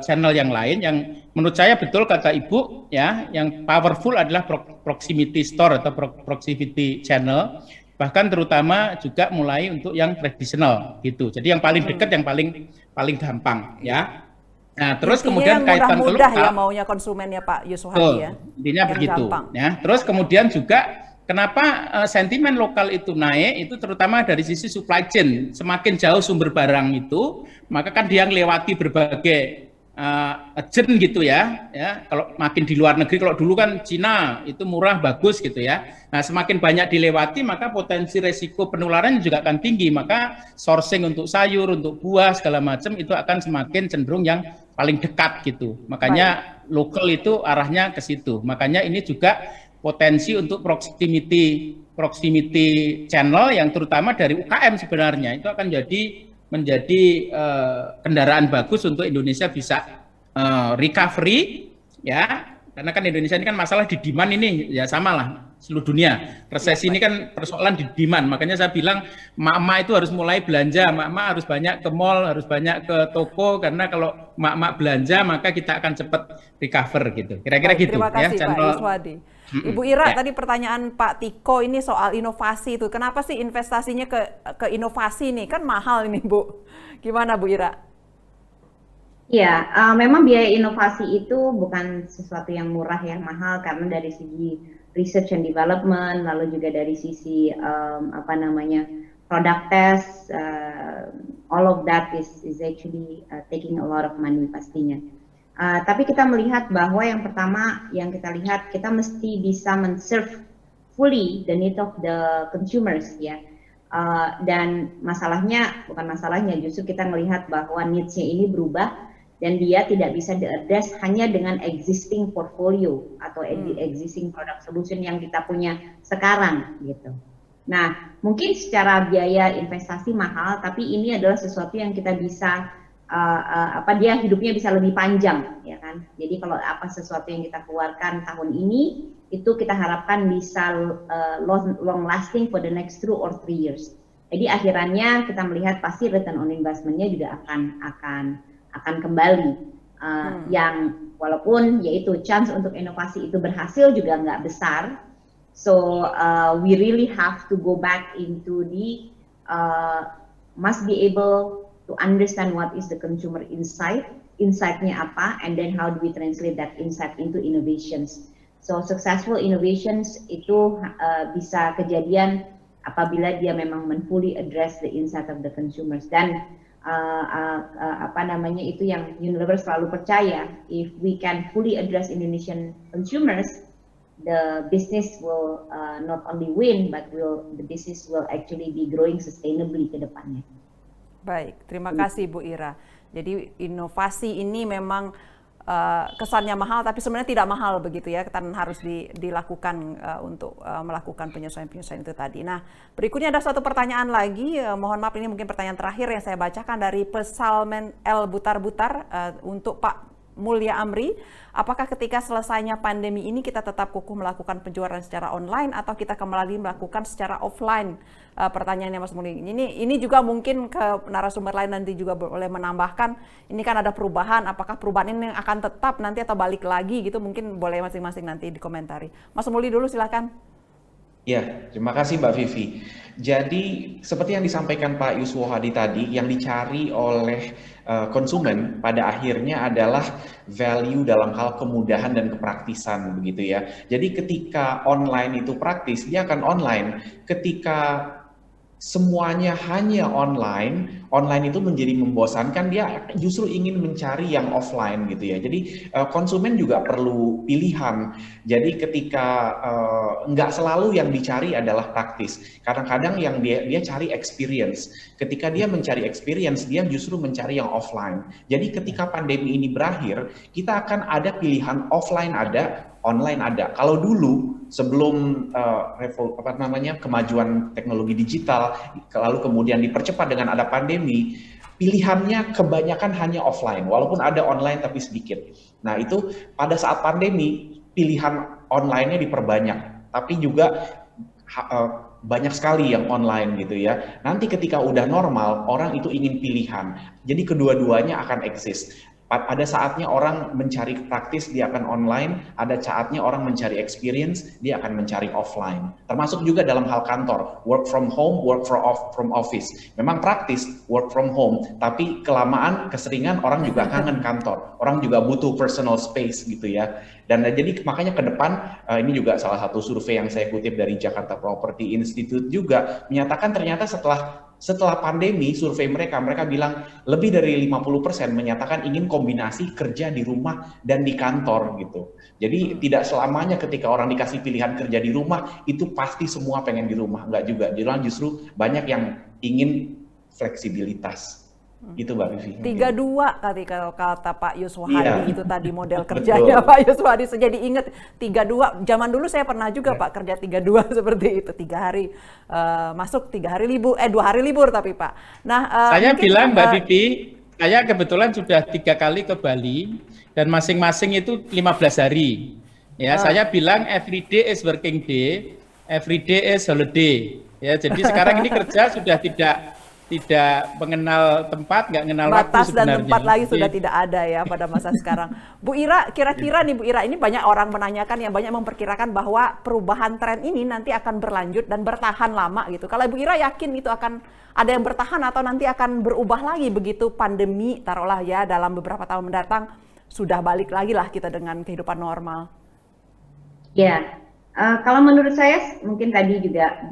channel yang lain yang menurut saya betul kata Ibu ya, yang powerful adalah proximity store atau proximity channel. bahkan terutama juga mulai untuk yang tradisional gitu. Jadi yang paling dekat, yang paling gampang ya. Nah, terus Intinya kemudian yang kaitan ke mudah-mudah lokal, ya maunya konsumen ya Pak Yusuf Hadi ya. intinya Yang begitu. gampang. Ya, terus kemudian juga kenapa sentimen lokal itu naik itu terutama dari sisi supply chain. Semakin jauh sumber barang itu, maka kan dia melewati berbagai agent gitu ya. Kalau makin di luar negeri, kalau dulu kan Cina itu murah bagus gitu ya. Nah, semakin banyak dilewati maka potensi resiko penularan juga akan tinggi. Maka sourcing untuk sayur, untuk buah segala macam itu akan semakin cenderung yang paling dekat gitu. Makanya lokal itu arahnya ke situ. Makanya ini juga potensi untuk proximity channel yang terutama dari UKM sebenarnya itu akan menjadi kendaraan bagus untuk Indonesia bisa recovery ya, karena kan Indonesia ini kan masalah di demand ini ya, sama lah seluruh dunia. Resesi ini kan persoalan di demand, makanya saya bilang emak-emak itu harus mulai belanja, emak-emak harus banyak ke mall, harus banyak ke toko, karena kalau emak-emak belanja maka kita akan cepat recover gitu. Kira-kira gitu Terima kasih ya, Pak Yuswadi. Ibu Ira, tadi pertanyaan Pak Tiko ini soal inovasi itu. Kenapa sih investasinya ke inovasi nih? Kan mahal ini Bu. Gimana Bu Ira? Ya, memang biaya inovasi itu bukan sesuatu yang murah ya, mahal, karena dari segi research and development, lalu juga dari sisi product test, all of that is actually taking a lot of money pastinya. Tapi kita melihat bahwa yang pertama yang kita lihat, kita mesti bisa men-serve fully the need of the consumers ya. Dan bukan masalahnya, justru kita melihat bahwa needs-nya ini berubah dan dia tidak bisa di-address hanya dengan existing portfolio atau existing product solution yang kita punya sekarang gitu. Nah, mungkin secara biaya investasi mahal, tapi ini adalah sesuatu yang kita bisa dia hidupnya bisa lebih panjang ya kan. Jadi kalau sesuatu yang kita keluarkan tahun ini itu kita harapkan bisa long lasting for the next 2 or 3 years. Jadi akhirannya kita melihat pasti return on investment-nya juga akan kembali, yang walaupun yaitu chance untuk inovasi itu berhasil juga nggak besar. So we really have to go back into the must be able to understand what is the consumer insight-nya apa, and then how do we translate that insight into innovations. So successful innovations itu bisa kejadian apabila dia memang fully address the insight of the consumers. Dan itu yang Unilever selalu percaya, if we can fully address Indonesian consumers, the business will not only win, but the business will actually be growing sustainably ke depannya. Baik, terima kasih Bu Ira. Jadi inovasi ini memang kesannya mahal, tapi sebenarnya tidak mahal begitu ya, karena harus dilakukan untuk melakukan penyesuaian-penyesuaian itu tadi. Nah, berikutnya ada satu pertanyaan lagi, mohon maaf ini mungkin pertanyaan terakhir yang saya bacakan dari Pesalmen L Butar-Butar untuk Pak Mulya Amri. Apakah ketika selesainya pandemi ini kita tetap kukuh melakukan penjualan secara online atau kita kembali melakukan secara offline? Pertanyaannya Mas Mulya. Ini juga mungkin ke narasumber lain nanti juga boleh menambahkan. Ini kan ada perubahan. Apakah perubahan ini akan tetap nanti atau balik lagi gitu? Mungkin boleh masing-masing nanti dikomentari. Mas Mulya dulu silakan. Ya, terima kasih Mbak Vivi. Jadi seperti yang disampaikan Pak Yuswo Hadi tadi, yang dicari oleh konsumen pada akhirnya adalah value dalam hal kemudahan dan kepraktisan begitu ya. Jadi ketika online itu praktis, dia akan online. Ketika semuanya hanya online itu menjadi membosankan, dia justru ingin mencari yang offline gitu ya. Jadi konsumen juga perlu pilihan. Jadi ketika nggak selalu yang dicari adalah praktis. Kadang-kadang yang dia cari experience. Ketika dia mencari experience, dia justru mencari yang offline. Jadi ketika pandemi ini berakhir, kita akan ada pilihan offline ada, online ada. Kalau dulu sebelum kemajuan teknologi digital, lalu kemudian dipercepat dengan ada pandemi, pilihannya kebanyakan hanya offline, walaupun ada online tapi sedikit. Nah itu pada saat pandemi pilihan online-nya diperbanyak, tapi juga banyak sekali yang online gitu ya. Nanti ketika udah normal, orang itu ingin pilihan. Jadi kedua-duanya akan eksis. Ada saatnya orang mencari praktis, dia akan online. Ada saatnya orang mencari experience, dia akan mencari offline. Termasuk juga dalam hal kantor, work from home, work from office. Memang praktis work from home, tapi kelamaan, keseringan orang juga kangen kantor. Orang juga butuh personal space gitu ya. Dan jadi makanya ke depan, ini juga salah satu survei yang saya kutip dari Jakarta Property Institute juga menyatakan ternyata setelah pandemi, survei mereka bilang lebih dari 50% menyatakan ingin kombinasi kerja di rumah dan di kantor gitu. Jadi tidak selamanya ketika orang dikasih pilihan kerja di rumah, itu pasti semua pengen di rumah. Enggak juga, justru banyak yang ingin fleksibilitas. Gitu Mbak Vivi. 32 tadi kalau kata Pak Yuswohadi Iya. itu tadi model kerjanya Pak Yuswohadi. Jadi ingat 32, zaman dulu saya pernah juga Pak kerja 32 seperti itu, 3 hari masuk, 3 hari libur, 2 hari libur tapi Pak. Nah, Saya mungkin, bilang Mbak Vivi, saya kebetulan sudah 3 kali ke Bali dan masing-masing itu 15 hari. Ya, saya bilang every day is working day, every day is holiday. Ya, jadi sekarang ini kerja sudah tidak mengenal tempat, nggak mengenal waktu batas dan sebenarnya. tempat lagi sudah tidak ada ya pada masa sekarang. Bu Ira, kira-kira nih Bu Ira, ini banyak orang menanyakan, yang banyak memperkirakan bahwa perubahan tren ini nanti akan berlanjut dan bertahan lama gitu. Kalau Bu Ira yakin itu akan ada yang bertahan atau nanti akan berubah lagi begitu pandemi, taruhlah ya dalam beberapa tahun mendatang sudah balik lagi lah kita dengan kehidupan normal. Ya, kalau menurut saya mungkin tadi juga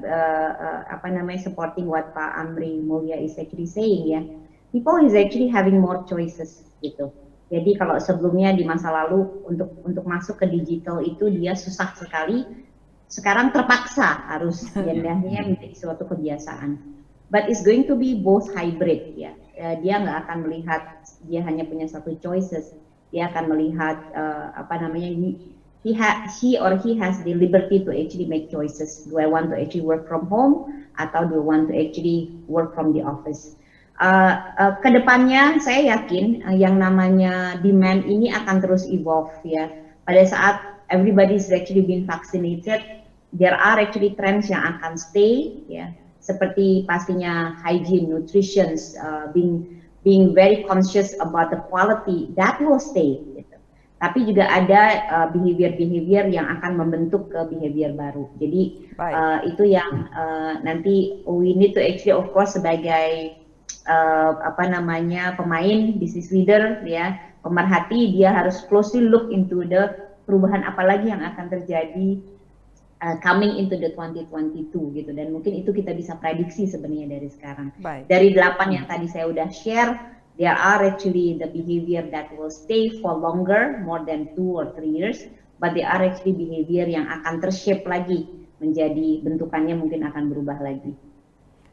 supporting what Pak Amri Mulya is actually saying ya, people is actually having more choices gitu. Jadi kalau sebelumnya di masa lalu untuk masuk ke digital itu dia susah sekali, sekarang terpaksa harus jadinya menjadi suatu kebiasaan. But it's going to be both hybrid ya. Dia nggak akan melihat dia hanya punya satu choices, dia akan melihat he or he has the liberty to actually make choices. Do I want to actually work from home atau do I want to actually work from the office? Kedepannya saya yakin yang namanya demand ini akan terus evolve ya. Pada saat everybody is actually been vaccinated, there are actually trends yang akan stay ya. Seperti pastinya hygiene, nutrition, being very conscious about the quality, that will stay. Tapi juga ada behavior yang akan membentuk ke behavior baru. Jadi itu yang nanti we need to actually of course sebagai pemain, business leader ya, pemerhati, dia harus closely look into the perubahan apa lagi yang akan terjadi coming into the 2022 gitu, dan mungkin itu kita bisa prediksi sebenarnya dari sekarang. Dari 8 yang tadi saya udah share, there are actually the behavior that will stay for longer, more than 2 or 3 years, but there are actually behavior yang akan tershape lagi, menjadi bentukannya mungkin akan berubah lagi.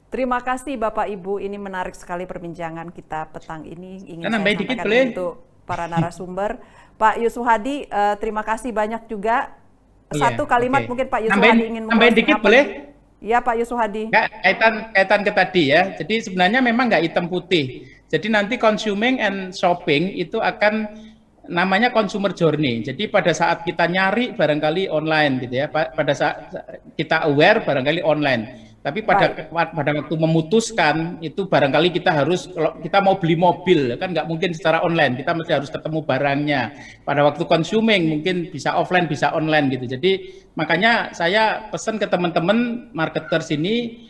Terima kasih Bapak Ibu, ini menarik sekali perbincangan kita petang ini. Ingin saya sampaikan untuk para narasumber. Pak Yuswohadi, terima kasih banyak juga. Satu kalimat mungkin Pak Yuswohadi ingin nambahin dikit boleh? Iya Pak Yuswohadi. Kaitan ke tadi ya. Jadi sebenarnya memang nggak hitam putih. Jadi nanti consuming and shopping itu akan namanya consumer journey. Jadi pada saat kita nyari barangkali online gitu ya. Pada saat kita aware barangkali online. Tapi pada waktu memutuskan itu barangkali kita harus, kalau kita mau beli mobil kan nggak mungkin secara online, kita mesti harus ketemu barangnya. Pada waktu consuming mungkin bisa offline bisa online gitu. Jadi makanya saya pesan ke teman-teman marketers ini,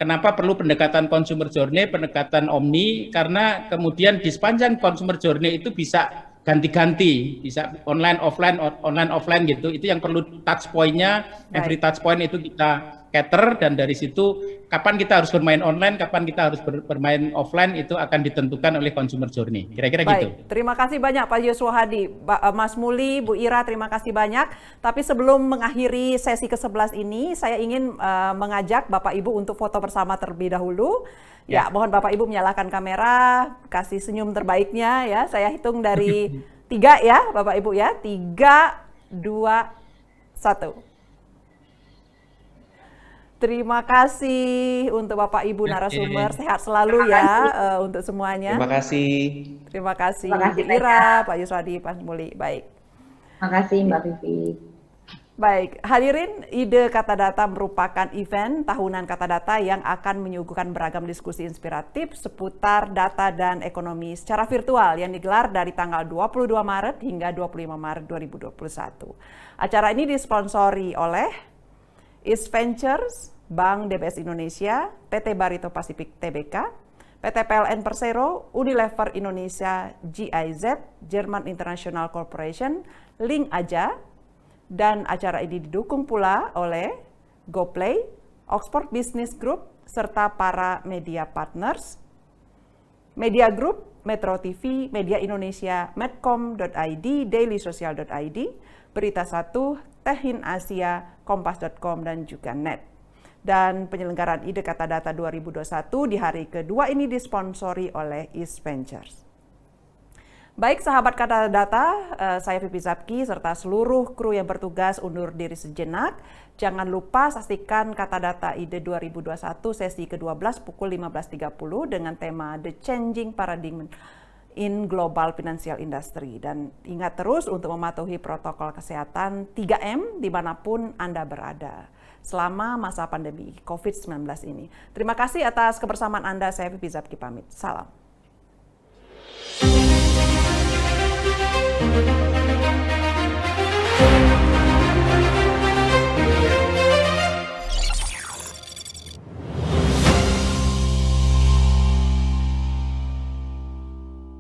kenapa perlu pendekatan consumer journey, pendekatan omni, karena kemudian di sepanjang consumer journey itu bisa ganti-ganti, bisa online offline gitu. Itu yang perlu touch point-nya, every touch point itu kita cater, dan dari situ kapan kita harus bermain online, kapan kita harus bermain offline, itu akan ditentukan oleh consumer journey. Kira-kira gitu. Terima kasih banyak Pak Yuswohadi, Mas Muli, Bu Ira, terima kasih banyak. Tapi sebelum mengakhiri sesi ke-11 ini, saya ingin mengajak Bapak Ibu untuk foto bersama terlebih dahulu. Ya, mohon Bapak Ibu menyalakan kamera, kasih senyum terbaiknya ya. Saya hitung dari 3 ya, Bapak Ibu ya. 3, 2, 1. Terima kasih untuk Bapak Ibu narasumber, sehat selalu ya untuk semuanya. Terima kasih. Terima kasih Bu Ira, Pak Yuswohadi, Pak Muli. Baik. Terima kasih Mbak Vivi. Baik, hadirin, Ide Kata Data merupakan event tahunan Kata Data yang akan menyuguhkan beragam diskusi inspiratif seputar data dan ekonomi secara virtual yang digelar dari tanggal 22 Maret hingga 25 Maret 2021. Acara ini disponsori oleh East Ventures, Bank DBS Indonesia, PT Barito Pacific Tbk, PT PLN Persero, Unilever Indonesia, GIZ, German International Corporation, Link Aja, dan acara ini didukung pula oleh GoPlay, Oxford Business Group, serta para media partners, Media Group, Metro TV, Media Indonesia, Medcom.id, dailysocial.id, Berita 1, Tehin Asia, Kompas.com, dan juga NET. Dan penyelenggaraan Ide Kata Data 2021 di hari kedua ini disponsori oleh East Ventures. Baik sahabat Kata Data, saya Vivi Zapki serta seluruh kru yang bertugas undur diri sejenak. Jangan lupa saksikan Kata Data Ide 2021 sesi ke-12 pukul 15.30 dengan tema The Changing Paradigm in Global Financial Industry. Dan ingat terus untuk mematuhi protokol kesehatan 3M dimanapun Anda berada selama masa pandemi COVID-19 ini. Terima kasih atas kebersamaan Anda, saya Vivi Zapki pamit. Salam.